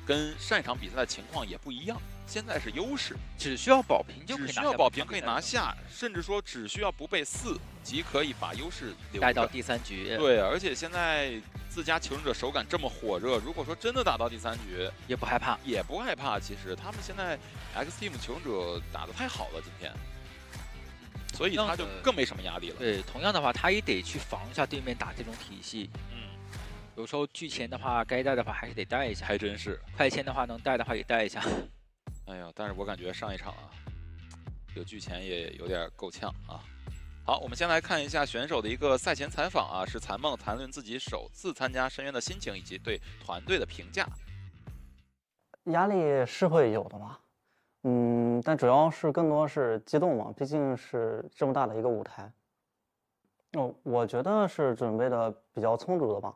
跟上一场比赛的情况也不一样，现在是优势，只需要保平就可以拿下，只需要保平可以拿下，甚至说只需要不被4即可以把优势带到第3局。对，而且现在自家求生者手感这么火热，如果说真的打到第3局，也不害怕，其实他们现在 X Team 求生者打得太好了，今天。所以他就更没什么压力了。对，同样的话，他也得去防一下对面打这种体系。有时候巨前的话，该带的话还是得带一下。还真是。快签的话，能带的话也带一下。哎呀，但是我感觉上一场啊，有巨前也有点够呛啊。好，我们先来看一下选手的一个赛前采访啊，是残梦谈论自己首次参加深渊的心情以及对团队的评价。压力是会有的吧。但主要是更多是激动嘛，毕竟是这么大的一个舞台。我觉得是准备的比较充足的吧。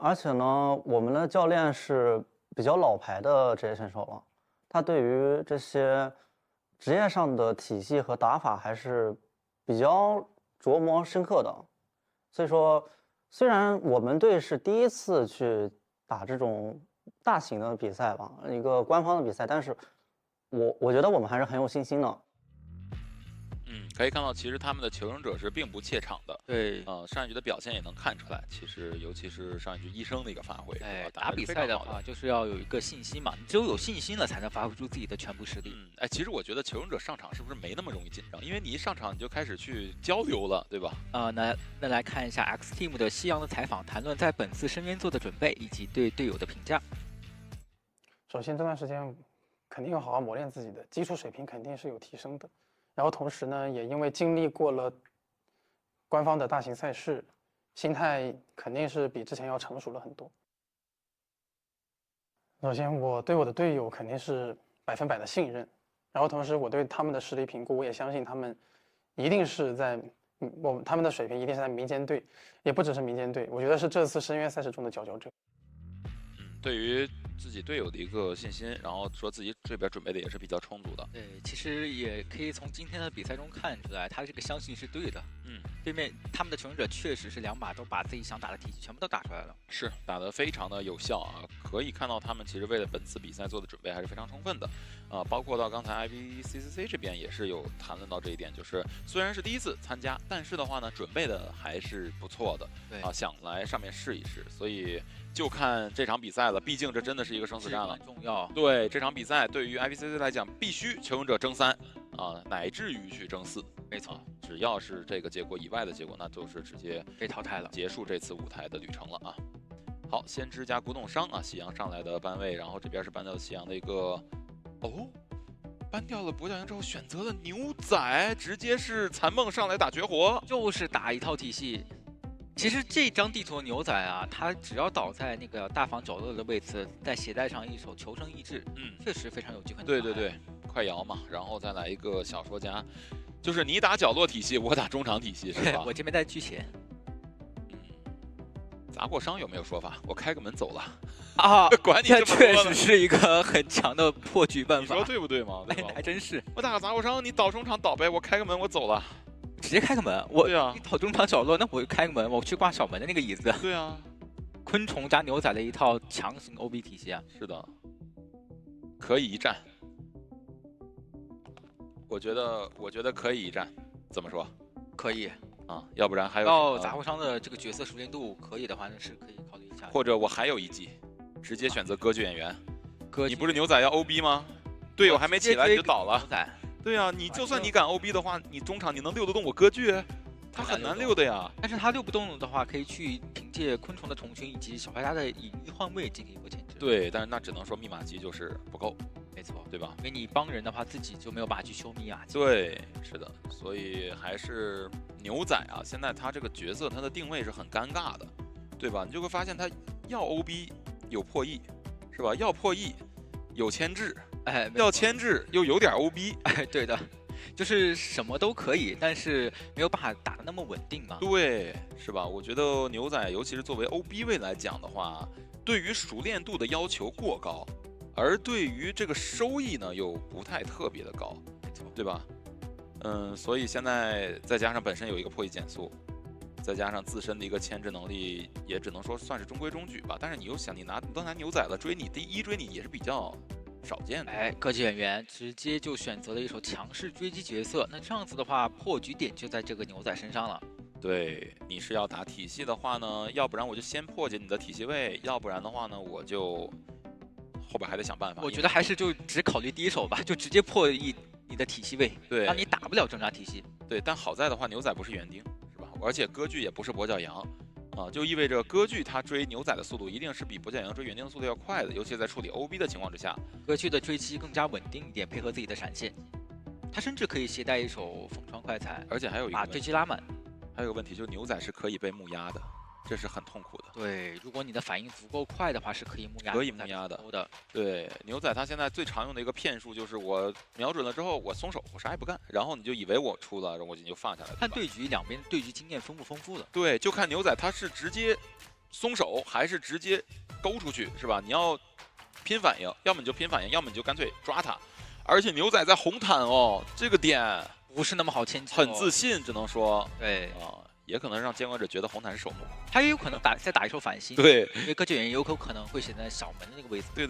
而且呢，我们的教练是比较老牌的职业选手了，他对于这些职业上的体系和打法还是比较琢磨深刻的。所以说，虽然我们队是第一次去打这种大型的比赛吧，一个官方的比赛，但是我觉得我们还是很有信心的。可以看到，其实他们的求生者是并不怯场的。对，上一局的表现也能看出来，其实尤其是上一局医生的一个发挥，打比赛的话就是要有一个信心嘛，你只有有信心了，才能发挥出自己的全部实力。其实我觉得求生者上场是不是没那么容易紧张？因为你一上场你就开始去交流了，对吧？那来看一下 X Team 的夕阳的采访，谈论在本次深渊做的准备以及对队友的评价。首先这段时间肯定要好好磨练自己的基础水平，肯定是有提升的。然后同时呢，也因为经历过了官方的大型赛事，心态肯定是比之前要成熟了很多。首先，我对我的队友肯定是100%的信任，然后同时我对他们的实力评估，我也相信他们一定是在他们的水平一定是在民间队，也不只是民间队，我觉得是这次深渊赛事中的佼佼者。对于自己队友的一个信心，然后说自己这边准备的也是比较充足的。对，其实也可以从今天的比赛中看出来，他这个相信是对的。对面他们的求生者确实是2把都把自己想打的体系全部都打出来了，是打得非常的有效啊！可以看到他们其实为了本次比赛做的准备还是非常充分的包括到刚才 IBCCC 这边也是有谈论到这一点，就是虽然是第一次参加，但是的话呢，准备的还是不错的。对想来上面试一试，所以就看这场比赛了。毕竟这真的是一个生死战了，很重要。对这场比赛，对于 IBCC 来讲，必须求生者争3乃至于去争4。没错，只要是这个结果以外的结果，那就是直接被淘汰了，结束这次舞台的旅程了啊。好，先知加古董商夕阳上来的班位，然后这边是搬掉了夕阳的一个搬掉了跛脚鹰之后选择了牛仔，直接是残梦上来打绝活，就是打一套体系。其实这张地图的牛仔啊，他只要倒在那个大房角落的位置，再携带上一手求生意志，确实非常有机会。对，快摇嘛，然后再来一个小说家，就是你打角落体系，我打中场体系，是吧？我这边在居前。砸过伤有没有说法？我开个门走了啊！管你这么多确实是一个很强的破局办法。你说对不对嘛？对吧？还真是。我打个砸过伤，你倒中场倒呗，我开个门我走了。直接开个门，对啊，你倒中场角落，那我就开个门，我去挂小门的那个椅子。对啊，昆虫加牛仔的一套强行 OB 体系啊。是的，可以一战。我觉得可以一战，怎么说？可以啊，要不然还有到杂货商的这个角色熟练度可以的话，那是可以考虑一下。或者我还有一计，直接选择歌剧演员。歌你不是牛仔要 OB 吗？队友还没起来你就倒了。牛仔。对啊，你就算你敢 OB 的话，你中场你能溜得动我歌剧？他很难溜的呀。但是他溜不动的话，可以去凭借昆虫的虫群以及小坏蛋的隐喻换位进行一波牵制。对，但是那只能说密码机就是不够。没错，对吧？因为你帮人的话，自己就没有办法去修密码机。对，是的，所以还是牛仔啊，现在他这个角色他的定位是很尴尬的，对吧？你就会发现他要 OB 有破译，是吧？要破译有牵制，要牵制又有点 OB，对的，就是什么都可以，但是没有办法打得那么稳定嘛。对，是吧？我觉得牛仔尤其是作为 OB 位来讲的话，对于熟练度的要求过高。而对于这个收益呢，又不太特别的高，没错，对吧？所以现在再加上本身有一个破译减速，再加上自身的一个牵制能力，也只能说算是中规中矩吧。但是你又想，你都拿牛仔了，追你第一追你也是比较少见的。歌剧演员直接就选择了一手强势追击角色，那这样子的话，破局点就在这个牛仔身上了。对，你是要打体系的话呢，要不然我就先破解你的体系位，要不然的话呢，我就。后边还得想办法。我觉得还是就只考虑第一手吧，就直接破译你的体系位，对，让你打不了挣扎体系。对，但好在的话，牛仔不是园丁，是吧？而且歌剧也不是跛脚羊，就意味着歌剧它追牛仔的速度一定是比跛脚羊追园丁的速度要快的，尤其在处理 OB 的情况之下，歌剧的追击更加稳定一点，配合自己的闪现，他甚至可以携带一手风穿快踩，而且还有一个把追击拉满。还有个问题就是牛仔是可以被木压的。这是很痛苦的。对，如果你的反应足够快的话，是可以木压。可以木压的。对，牛仔他现在最常用的一个骗术就是我瞄准了之后我松手，我啥也不干，然后你就以为我出了，然后我就放下来。看对局两边对局经验丰不丰富的。对，就看牛仔他是直接松手还是直接勾出去，是吧？你要拼反应，要么你就拼反应，要么你就干脆抓他。而且牛仔在红毯哦，这个点不是那么好牵制，很自信，只能说对也可能让监管者觉得红毯是首目，他也有可能再打一手反星。对，因为歌剧演员有可能会选在小门的那个位置。对，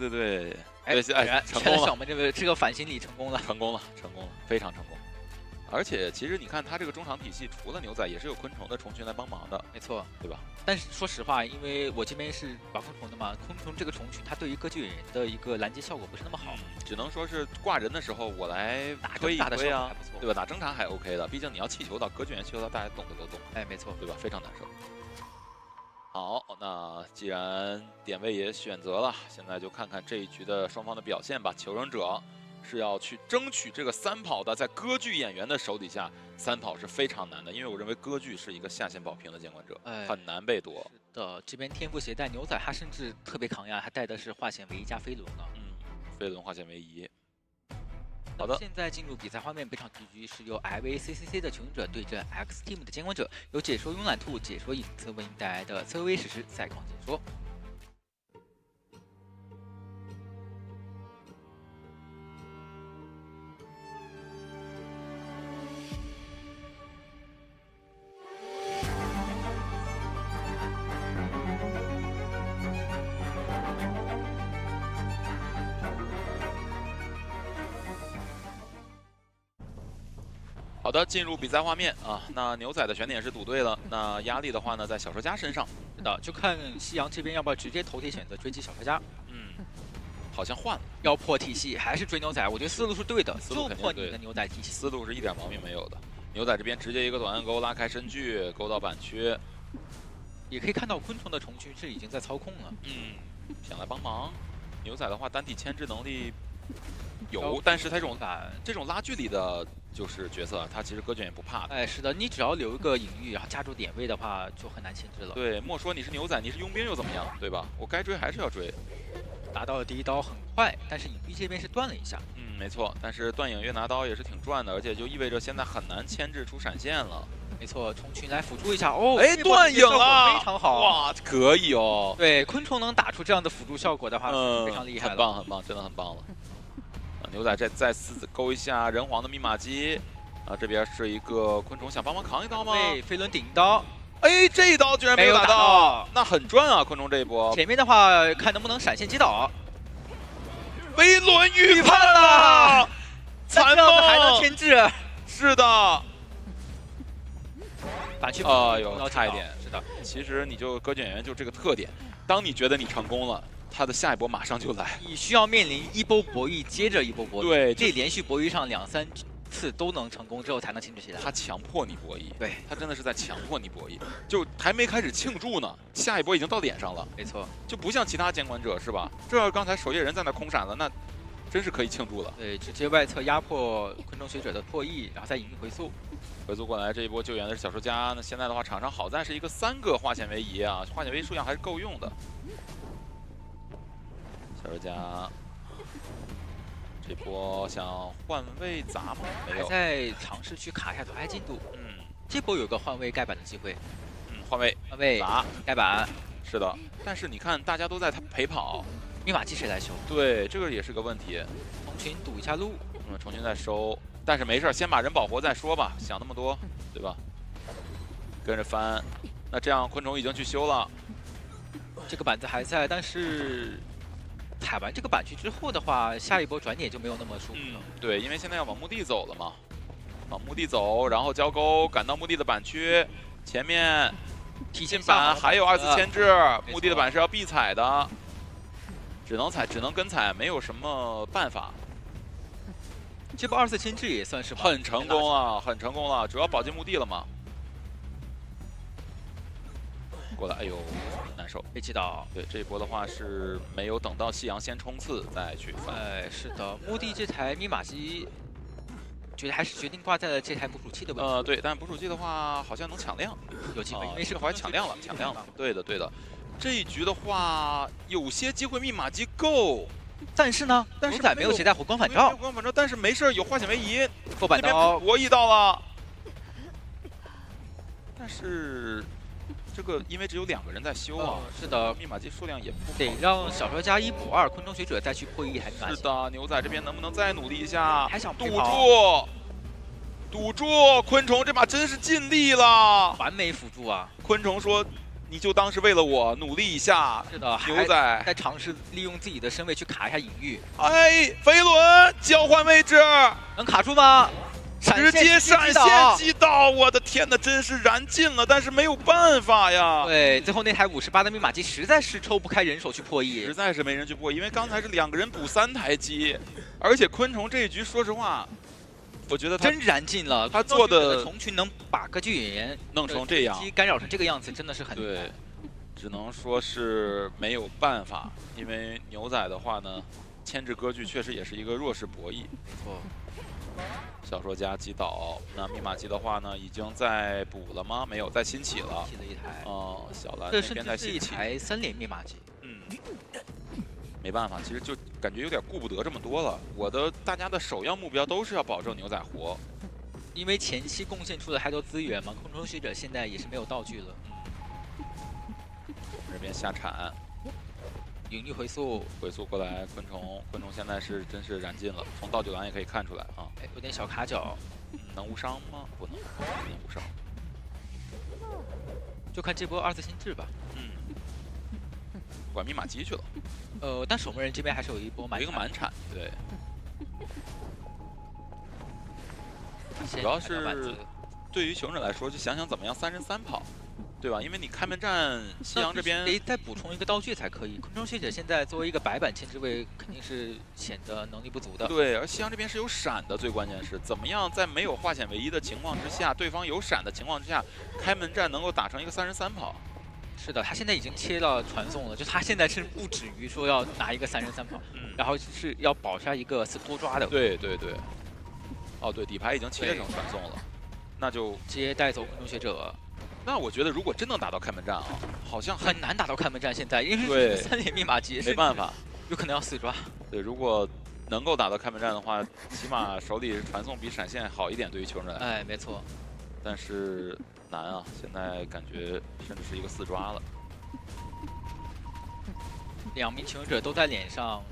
成功了，小门这个反星里成功了，成功了，非常成功。而且其实你看他这个中场体系，除了牛仔，也是有昆虫的虫群来帮忙的，没错，对吧？但是说实话，因为我这边是玩昆虫的嘛，昆虫这个虫群它对于歌剧演员的一个拦截效果不是那么好，只能说是挂人的时候我来打推一打的推啊时候还不错，对吧？打正常还 OK 的，毕竟你要气球到歌剧员气球到，大家懂的都懂，哎，没错，对吧？非常难受。好，那既然点位也选择了，现在就看看这一局的双方的表现吧。求生者是要去争取这个3跑的，在歌剧演员的手底下，3跑是非常难的，因为我认为歌剧是一个下线保平的监管者，很难被夺。是的，这边天赋携带牛仔，他甚至特别抗压，还带的是化险为夷加飞轮呢。飞轮化险为夷。好的，现在进入比赛画面，本场局是由 LVCCC 的求生者对阵 X Team 的监管者，由解说慵懒兔解说影子为您带来的 COV 实时赛况解说。好的，进入比赛画面啊。那牛仔的选点是赌对了，那压力的话呢，在小说家身上。是的，就看夕阳这边要不要直接头铁选择追击小说家。好像换了，要破体系还是追牛仔？我觉得思路是对的，思路肯定对破你的牛仔体系，思路是一点毛病没有的。牛仔这边直接一个短暗钩拉开身距，勾到板区，也可以看到昆虫的虫群是已经在操控了。想来帮忙。牛仔的话单体牵制能力有，但是他这种拉距离的就是角色，他其实歌剧也不怕的。哎，是的，你只要留一个隐喻，然后加注点位的话，就很难牵制了。对，莫说你是牛仔，你是佣兵又怎么样，对吧？我该追还是要追。拿到了第一刀很快，但是隐蔽这边是断了一下。没错，但是断影月拿刀也是挺赚的，而且就意味着现在很难牵制出闪现了。没错，虫群来辅助一下哦，哎，断影了，非常好，哇，可以哦。对，昆虫能打出这样的辅助效果的话，非常厉害了，很棒很棒，真的很棒了。牛仔再次勾一下人皇的密码机，这边是一个昆虫想帮忙扛一刀吗？对，飞轮顶刀。哎，这一刀居然没有打到，那很赚啊！昆虫这一波，前面的话看能不能闪现击倒。飞轮预判了，残梦还能牵制，是的。反去哎呦，差一点。是的，其实你就歌剧演员就这个特点，当你觉得你成功了，他的下一波马上就来。你需要面临一波博弈接着一波博弈，对，这连续博弈上2、3次都能成功之后才能牵制起来。他强迫你博弈，对他真的是在强迫你博弈，就还没开始庆祝呢，下一波已经到脸上了。没错，就不像其他监管者是吧？这要刚才守夜人在那空闪了，那真是可以庆祝了。对，直接外侧压迫昆虫学者的破译，然后再隐喻回溯。回溯过来，这一波救援的是小说家。那现在的话，场上好在是一个3个化险为夷啊，化险为夷数量还是够用的。小说家这波想换位砸吗？没有，还在尝试去卡一下投开进度。这波有个换位盖板的机会。换位砸盖板。是的，但是你看大家都在他陪跑，密码机谁来修？对，这个也是个问题。虫群堵一下路。虫群在收，但是没事，先把人保活再说吧，想那么多，对吧？跟着翻，那这样昆虫已经去修了。这个板子还在，但是踩完这个板区之后的话，下一波转点就没有那么舒服了。对，因为现在要往墓地走了嘛，往墓地走，然后交钩赶到墓地的板区，前面提前板还有2次牵制，墓地的板是要必踩的，只能踩，只能跟踩，没有什么办法。这波2次牵制也算是很成功了，很成功了，主要保进墓地了嘛。过来，哎呦，难受，被击倒。对，这一波的话是没有等到夕阳先冲刺再去翻。哎，是的，墓地这台密码机，觉得还是决定挂在了这台捕鼠器的问题。对，但捕鼠器的话好像能抢亮，有机会，因为这个好像抢亮了，抢亮了。对的，对的。这一局的话，有些机会密码机够。但是呢，牛仔没有携带火光返照，但是没事，有化险为夷，后板刀博弈到了。但是这个因为只有2个人在修啊，是的，密码机数量也不得让小说家1补2，昆虫学者再去破译一台密码机。是的，牛仔这边能不能再努力一下？还想堵住，堵住！昆虫这把真是尽力了，完美辅助啊！昆虫说。你就当是为了我努力一下，是的，牛仔在尝试利用自己的身位去卡一下隐喻。哎，飞轮交换位置，能卡住吗？直接闪现击倒，我的天哪，真是燃尽了，但是没有办法呀。对，最后那台58的密码机实在是抽不开人手去破译，实在是没人去破，因为刚才是2个人补3台机，而且昆虫这一局说实话，我觉得他真燃尽了。他做的虫群能把歌剧演员弄成这样，干扰成这个样子，真的是很对，只能说是没有办法，因为牛仔的话呢，牵制歌剧确实也是一个弱势博弈。没错。小说家击倒，那密码机的话呢，已经在补了吗？没有，在新起了。起了一台。哦，小蓝这那边在新起。是一台3连密码机。没办法，其实就感觉有点顾不得这么多了。大家的首要目标都是要保证牛仔活，因为前期贡献出了太多资源嘛，空中学者现在也是没有道具了。这边下铲。引力回溯过来，昆虫现在是真是燃尽了，从道具栏也可以看出来啊。哎，有点小卡脚，能无伤吗？不能无伤，就看这波2次心智吧。管密码机去了。但守门人这边还是有一波满，有一个满铲，对。主要是对于求生者来说，就想想怎么样3人3跑。对吧？因为你开门战，西洋这边得再补充一个道具才可以。空中学者现在作为一个白板牵制位，肯定是显得能力不足的。对，而西洋这边是有闪的，最关键是怎么样在没有化险为夷的情况之下，对方有闪的情况之下，开门战能够打成一个3人3跑。是的，他现在已经切了传送了，就他现在是不止于说要拿一个3人3跑，然后是要保下一个多抓的。对。哦，对，底牌已经切成传送了，那就直接带走空中学者。那我觉得，如果真能打到开门战啊，好像很难打到开门战。现在因为3连密码机，没办法，有可能要4抓。对，如果能够打到开门战的话，起码手里传送比闪现好一点，对于求生者。哎，没错。但是难啊，现在感觉甚至是一个4抓了。2名求生者都在脸上，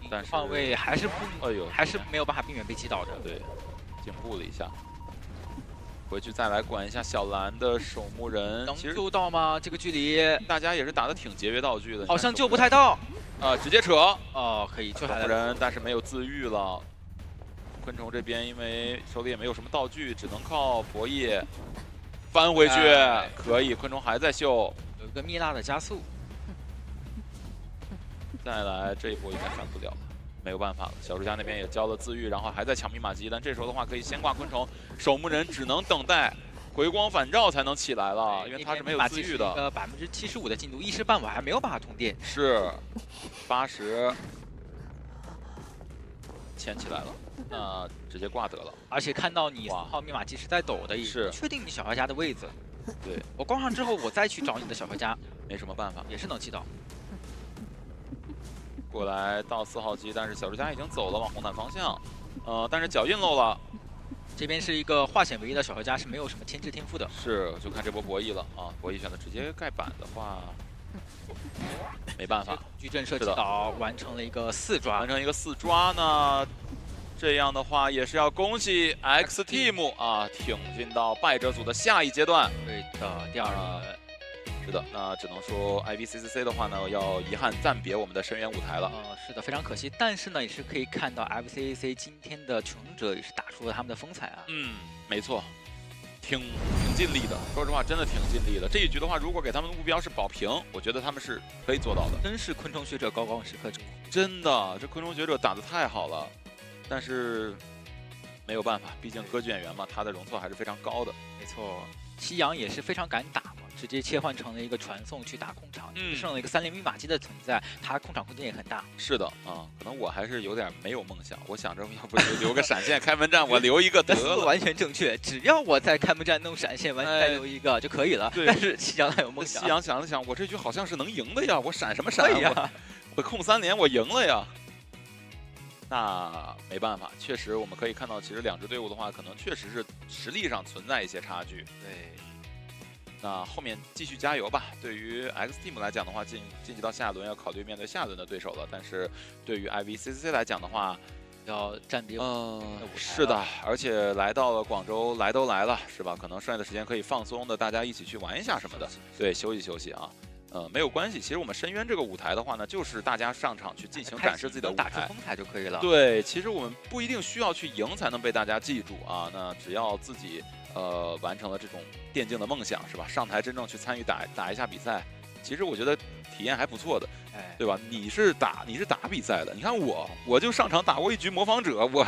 但是换位还是不，哎呦，还是没有办法避免被击倒的。对，进步了一下。回去再来管一下小蓝的守墓人，能救到吗？这个距离，大家也是打得挺节约道具的，好像救不太到。直接扯。哦，可以救下来。守墓人，但是没有自愈了。昆虫这边因为手里也没有什么道具，只能靠博弈翻回去。可以，昆虫还在秀，有一个蜜蜡的加速。再来这一波应该翻不了了。没有办法了，小说家那边也交了自愈，然后还在抢密码机，但这时候的话可以先挂昆虫，守墓人只能等待回光返照才能起来了，因为他是没有自愈的。75%的进度，一时半会还没有办法通电。是80，牵起来了，那直接挂得了。而且看到你号密码机是在抖的，是确定你小画家的位置。对，我挂上之后，我再去找你的小画家，没什么办法，也是能击倒。过来到4号机，但是小说家已经走了，往红毯方向。但是脚印漏了。这边是一个化险为夷的小画家，是没有什么牵制天赋的。是，就看这波博弈了啊！博弈选择直接盖板的话，没办法。矩阵射击倒，完成了一个4抓。完成一个4抓呢，这样的话也是要恭喜 X Team 啊，挺进到败者组的下一阶段。对的，第2轮。是的，那只能说 IVCCC 的话呢，要遗憾暂别我们的深渊舞台了。是的，非常可惜。但是呢，也是可以看到 IVCCC 今天的求生者也是打出了他们的风采啊。没错，挺尽力的。说实话，真的挺尽力的。这一局的话，如果给他们的目标是保平，我觉得他们是可以做到的。真是昆虫学者高光时刻，真的，这昆虫学者打得太好了。但是没有办法，毕竟歌剧演员嘛，他的容错还是非常高的。没错，西洋也是非常敢打嘛。直接切换成了一个传送去打控场，剩了一个3连密码机的存在，它控场空间也很大。是的啊，可能我还是有点没有梦想，我想着要不就留个闪现开门战，我留一个得了。完全正确，只要我在开门战弄闪现，完全再留一个就可以了。但是西洋还有梦想。西洋想了想，我这局好像是能赢的呀，我闪什么闪呀？我控3连，我赢了呀。那没办法，确实我们可以看到，其实2支队伍的话，可能确实是实力上存在一些差距。对。那后面继续加油吧。对于 X Team 来讲的话，晋级到下一轮要考虑面对下一轮的对手了。但是对于 IVCCC 来讲的话，要暂别是的，而且来到了广州，来都来了，是吧？可能剩下的时间可以放松的，大家一起去玩一下什么的。对，休息休息啊。没有关系。其实我们深渊这个舞台的话呢，就是大家上场去进行展示自己的舞台，打出风采就可以了。对，其实我们不一定需要去赢才能被大家记住啊。那只要自己完成了这种电竞的梦想，是吧？上台真正去参与打一下比赛，其实我觉得体验还不错的，对吧？你是打比赛的，你看我就上场打过一局模仿者，我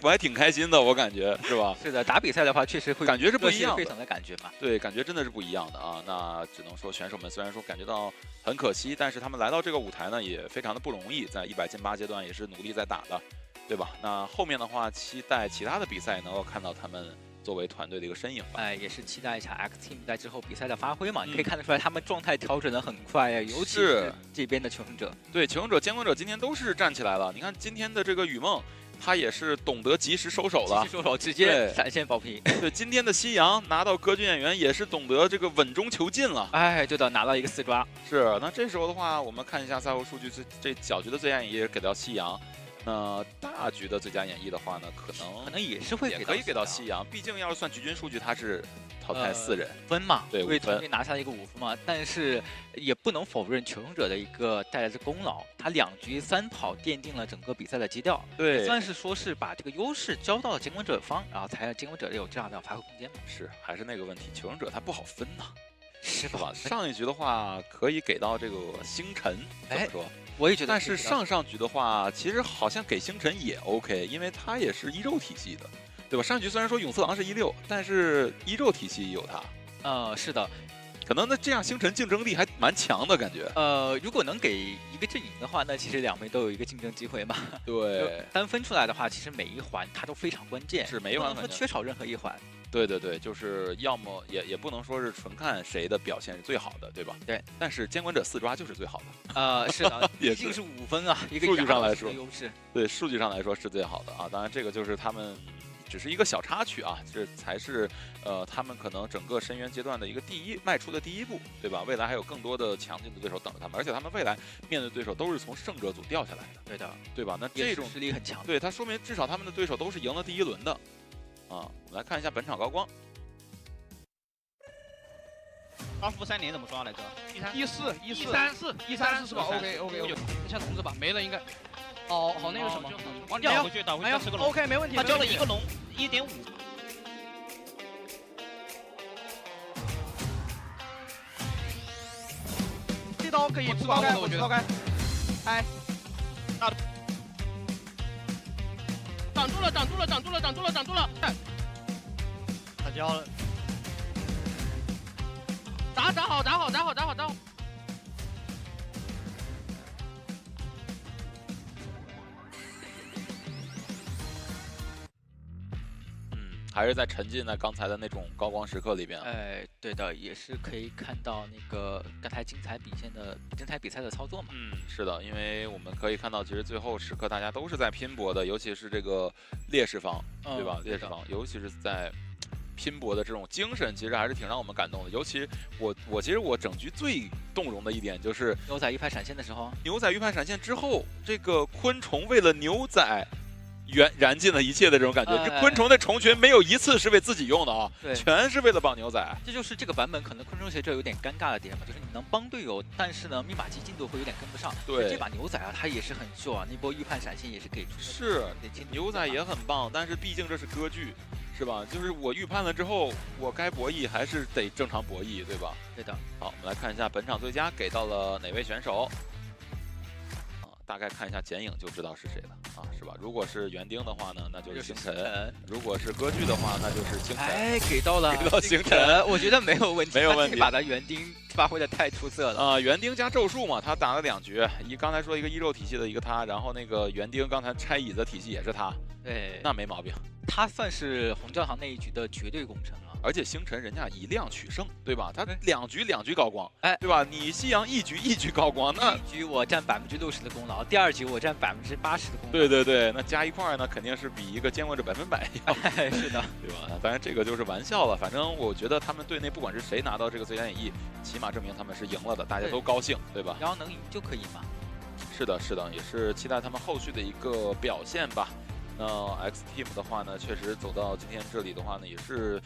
还挺开心的，我感觉是吧？是的，打比赛的话确实会感觉是不一样的，非常的感觉嘛。对，感觉真的是不一样的啊。那只能说选手们虽然说感觉到很可惜，但是他们来到这个舞台呢，也非常的不容易，在100进8阶段也是努力在打的，对吧？那后面的话，期待其他的比赛能够看到他们作为团队的一个身影吧。也是期待一下 X Team 在之后比赛的发挥嘛。你可以看得出来，他们状态调整的很快呀，尤其是这边的求生者。对，求生者、监管者今天都是站起来了。你看今天的这个雨梦，他也是懂得及时收手了，及时收手，直接闪现爆皮。对，今天的夕阳拿到歌剧演员也是懂得这个稳中求进了。对的，拿到一个4抓。是，那这时候的话，我们看一下赛后数据，这小局的最佳演绎也给到夕阳。那大局的最佳演绎的话呢，可能也是会可以给到夕阳，毕竟要是算局均数据，他是淘汰4人分嘛，对，为团队拿下了一个5分嘛。但是也不能否认求生者的一个带来的功劳，他2局3跑奠定了整个比赛的基调，对，算是说是把这个优势交到了监管者方，然后才让监管者有这样的发挥空间嘛。是，还是那个问题，求生者他不好分呐，是吧？上一局的话可以给到这个星辰，怎么说？我也觉得，但是上局的话，其实好像给星辰也 OK， 因为他也是1肉体系的，对吧？上局虽然说永次郎是16，但是1肉体系有他。是的，可能那这样星辰竞争力还蛮强的感觉。如果能给一个阵营的话，那其实2边都有一个竞争机会嘛。对，单分出来的话，其实每一环它都非常关键，是每一环不能缺少任何一环。对，就是要么也不能说是纯看谁的表现是最好的，对吧？对。但是监管者4抓就是最好的。是的，毕竟是5分啊，一个数据上来说优势。对，数据上来说是最好的啊。当然，这个就是他们只是一个小插曲啊，这才是他们可能整个深渊阶段的一个迈出的第一步，对吧？未来还有更多的强劲的对手等着他们，而且他们未来面对对手都是从胜者组掉下来的，对的，对吧？那这种实力很强，对，它说明至少他们的对手都是赢了第1轮的啊。我们来看一下本场高光。2-3连怎么抓来着？1-4是吧 ？OK， 一下筒子吧，没了应该。好那个什么，倒回去吃个龙。OK， 没问题。他交了1个龙，1.5。这刀可以不高开，我觉得。哎，挡住了！他交了。打好！还是在沉浸在刚才的那种高光时刻里边。对的，也是可以看到那个刚才精彩比赛的操作嘛。是的，因为我们可以看到，其实最后时刻大家都是在拼搏的，尤其是这个劣势方，对吧？劣势方，尤其是在拼搏的这种精神，其实还是挺让我们感动的。尤其其实我整局最动容的一点就是牛仔预判闪现的时候，牛仔预判闪现之后，这个昆虫为了牛仔燃尽了一切的这种感觉。这昆虫的虫群没有一次是为自己用的啊，全是为了帮牛仔。这就是这个版本可能昆虫协这有点尴尬的点嘛，就是你能帮队友，但是呢密码机进度会有点跟不上。对，这把牛仔啊，他也是很秀啊，那波预判闪现也是给出。是，牛仔也很棒，但是毕竟这是歌剧，是吧？就是我预判了之后，我该博弈还是得正常博弈，对吧？对的。好，我们来看一下本场最佳给到了哪位选手。大概看一下剪影就知道是谁了啊，是吧？如果是园丁的话呢，那就是星辰；如果是歌剧的话，那就是星辰。给到星辰，我觉得没有问题，没有问题。把他园丁发挥的太出色了园丁加咒术嘛，他打了2局，刚才说一个1肉体系的一个他，然后那个园丁刚才拆椅子体系也是他，对，那没毛病。他算是红教堂那一局的绝对功臣了。而且星辰人家以量取胜，对吧？他2局高光，对吧？你夕阳1局高光，那1局我占60%的功劳，第2局我占80%的功劳。对，那加一块呢，肯定是比一个监管者100%要。是的，对吧？当然这个就是玩笑了。反正我觉得他们队内不管是谁拿到这个最佳演绎，起码证明他们是赢了的，大家都高兴，对吧？只要能赢就可以嘛。是的，也是期待他们后续的一个表现吧。那 X Team 的话呢，确实走到今天这里的话呢，也是，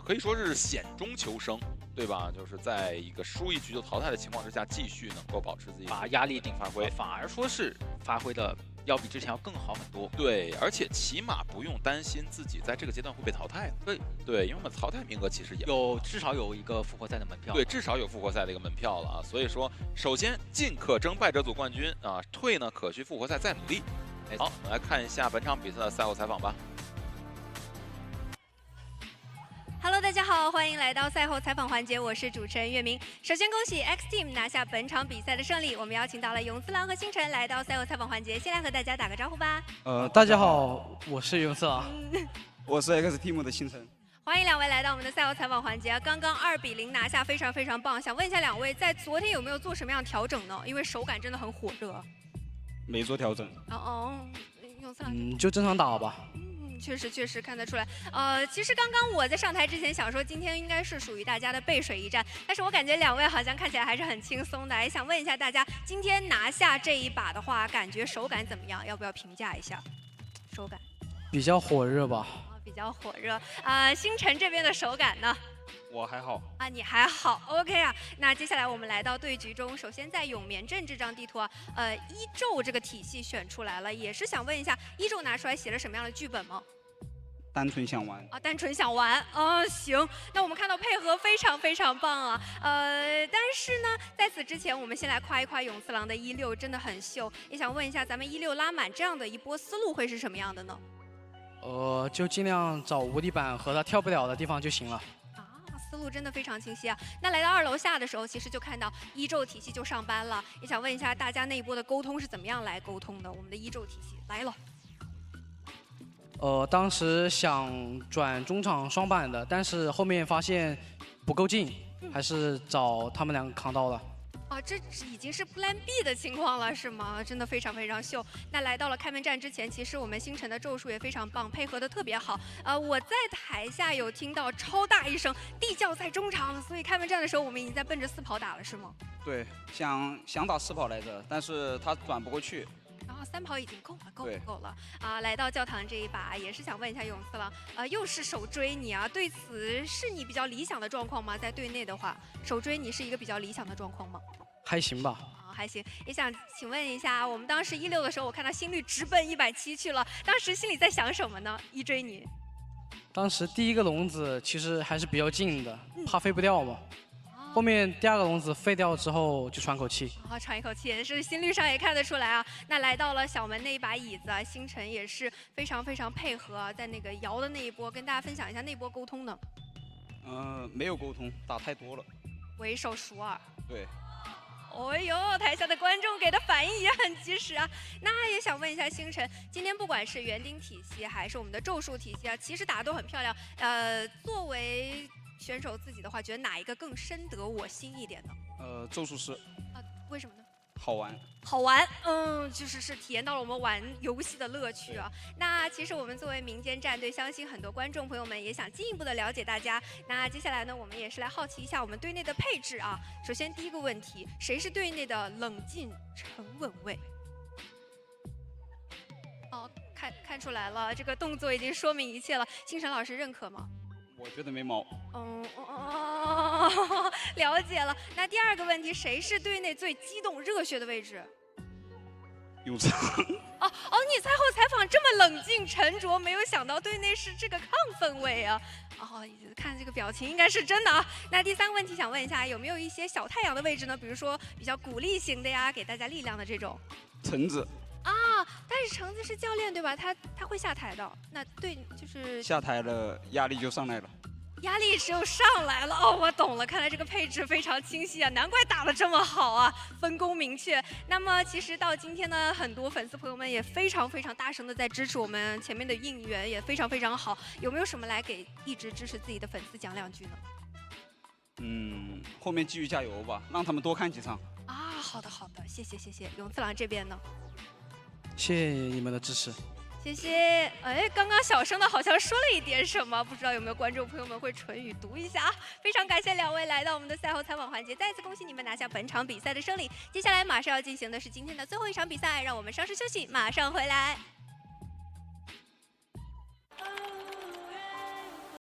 可以说是险中求生，对吧？就是在一个输一局就淘汰的情况之下，继续能够保持自己把压力顶发挥，反而说是发挥的要比之前要更好很多。对，而且起码不用担心自己在这个阶段会被淘汰。对，因为我们淘汰名额其实也至少有一个复活赛的门票。对，至少有复活赛的一个门票了啊。所以说，首先进可争败者组冠军啊，退呢可去复活赛再努力。好，我们来看一下本场比赛的赛后采访吧。Hello， 大家好，欢迎来到赛后采访环节，我是主持人月明。首先恭喜 X Team 拿下本场比赛的胜利，我们邀请到了永次郎和星辰来到赛后采访环节，先来和大家打个招呼吧。大家好，我是永次郎，我是 X Team 的星辰。欢迎两位来到我们的赛后采访环节。刚刚2比0拿下，非常非常棒。想问一下两位，在昨天有没有做什么样的调整呢？因为手感真的很火热。没做调整。永次郎。就正常打吧。确实看得出来。其实刚刚我在上台之前想说，今天应该是属于大家的背水一战，但是我感觉两位好像看起来还是很轻松的。也想问一下大家，今天拿下这一把的话，感觉手感怎么样？要不要评价一下手感？比较火热吧。比较火热。星辰这边的手感呢？我还好啊，你还好 ，OK 啊。那接下来我们来到对局中，首先在永眠镇这张地图啊，一咒这个体系选出来了，也是想问一下，一咒拿出来写了什么样的剧本吗？单纯想玩啊，单纯想玩行。那我们看到配合非常非常棒啊，但是呢，在此之前，我们先来夸一夸永次郎的16，真的很秀。也想问一下，咱们16拉满这样的一波思路会是什么样的呢？就尽量找无敌板和他跳不了的地方就行了。思路真的非常清晰啊！那来到2楼下的时候，其实就看到一咒体系就上班了，也想问一下大家那一波的沟通是怎么样来沟通的？我们的一咒体系来了。当时想转中场双板的，但是后面发现不够近，还是找他们两个扛到了。这已经是 Plan B 的情况了，是吗？真的非常非常秀。那来到了开门战之前，其实我们星辰的咒术也非常棒，配合的特别好。我在台下有听到超大一声地窖在中场，所以开门战的时候我们已经在奔着4跑打了，是吗？对，想打4跑来着，但是他转不过去。然后3跑已经够了啊！来到教堂这一把，也是想问一下永次郎，又是手追你啊？对此是你比较理想的状况吗？在队内的话，手追你是一个比较理想的状况吗？还行吧。还行。也想请问一下，我们当时16的时候，我看到心率直奔170去了，当时心里在想什么呢？一追你。当时第一个笼子其实还是比较近的，怕飞不掉嘛。后面第2个笼子废掉之后就喘口气，喘一口气，也是心率上也看得出来啊。那来到了小门那一把椅子啊，星辰也是非常非常配合啊，在那个摇的那一波，跟大家分享一下那波沟通呢。没有沟通，打太多了。为首数2。对。哎呦，台下的观众给的反应也很及时啊。那也想问一下星辰，今天不管是园丁体系还是我们的咒术体系啊，其实打得都很漂亮。作为选手自己的话，觉得哪一个更深得我心一点呢？咒术师。为什么呢？好玩。好玩，就是体验到了我们玩游戏的乐趣啊。那其实我们作为民间战队，相信很多观众朋友们也想进一步的了解大家。那接下来呢，我们也是来好奇一下我们队内的配置啊。首先第一个问题，谁是队内的冷静沉稳位？看出来了，这个动作已经说明一切了。星辰老师认可吗？我觉得没毛。了解了。那第2个问题，谁是队内最激动热血的位置？永次郎。你赛后采访这么冷静沉着，没有想到队内是这个亢奋位啊。看这个表情应该是真的啊。那第3个问题想问一下，有没有一些小太阳的位置呢？比如说比较鼓励型的呀，给大家力量的这种。橙子。但是橙子是教练对吧？他会下台的。那对，就是下台了，压力就上来了。压力就上来了我懂了，看来这个配置非常清晰啊，难怪打得这么好啊，分工明确。那么其实到今天呢，很多粉丝朋友们也非常非常大声的在支持我们，前面的应援也非常非常好。有没有什么来给一直支持自己的粉丝讲2句呢？后面继续加油吧，让他们多看几场。好的，谢谢。永次郎这边呢？谢谢你们的支持。谢谢。刚刚小声的好像说了一点什么，不知道有没有观众朋友们会唇语读一下啊？非常感谢2位来到我们的赛后采访环节，再次恭喜你们拿下本场比赛的胜利。接下来马上要进行的是今天的最后一场比赛，让我们稍事休息，马上回来。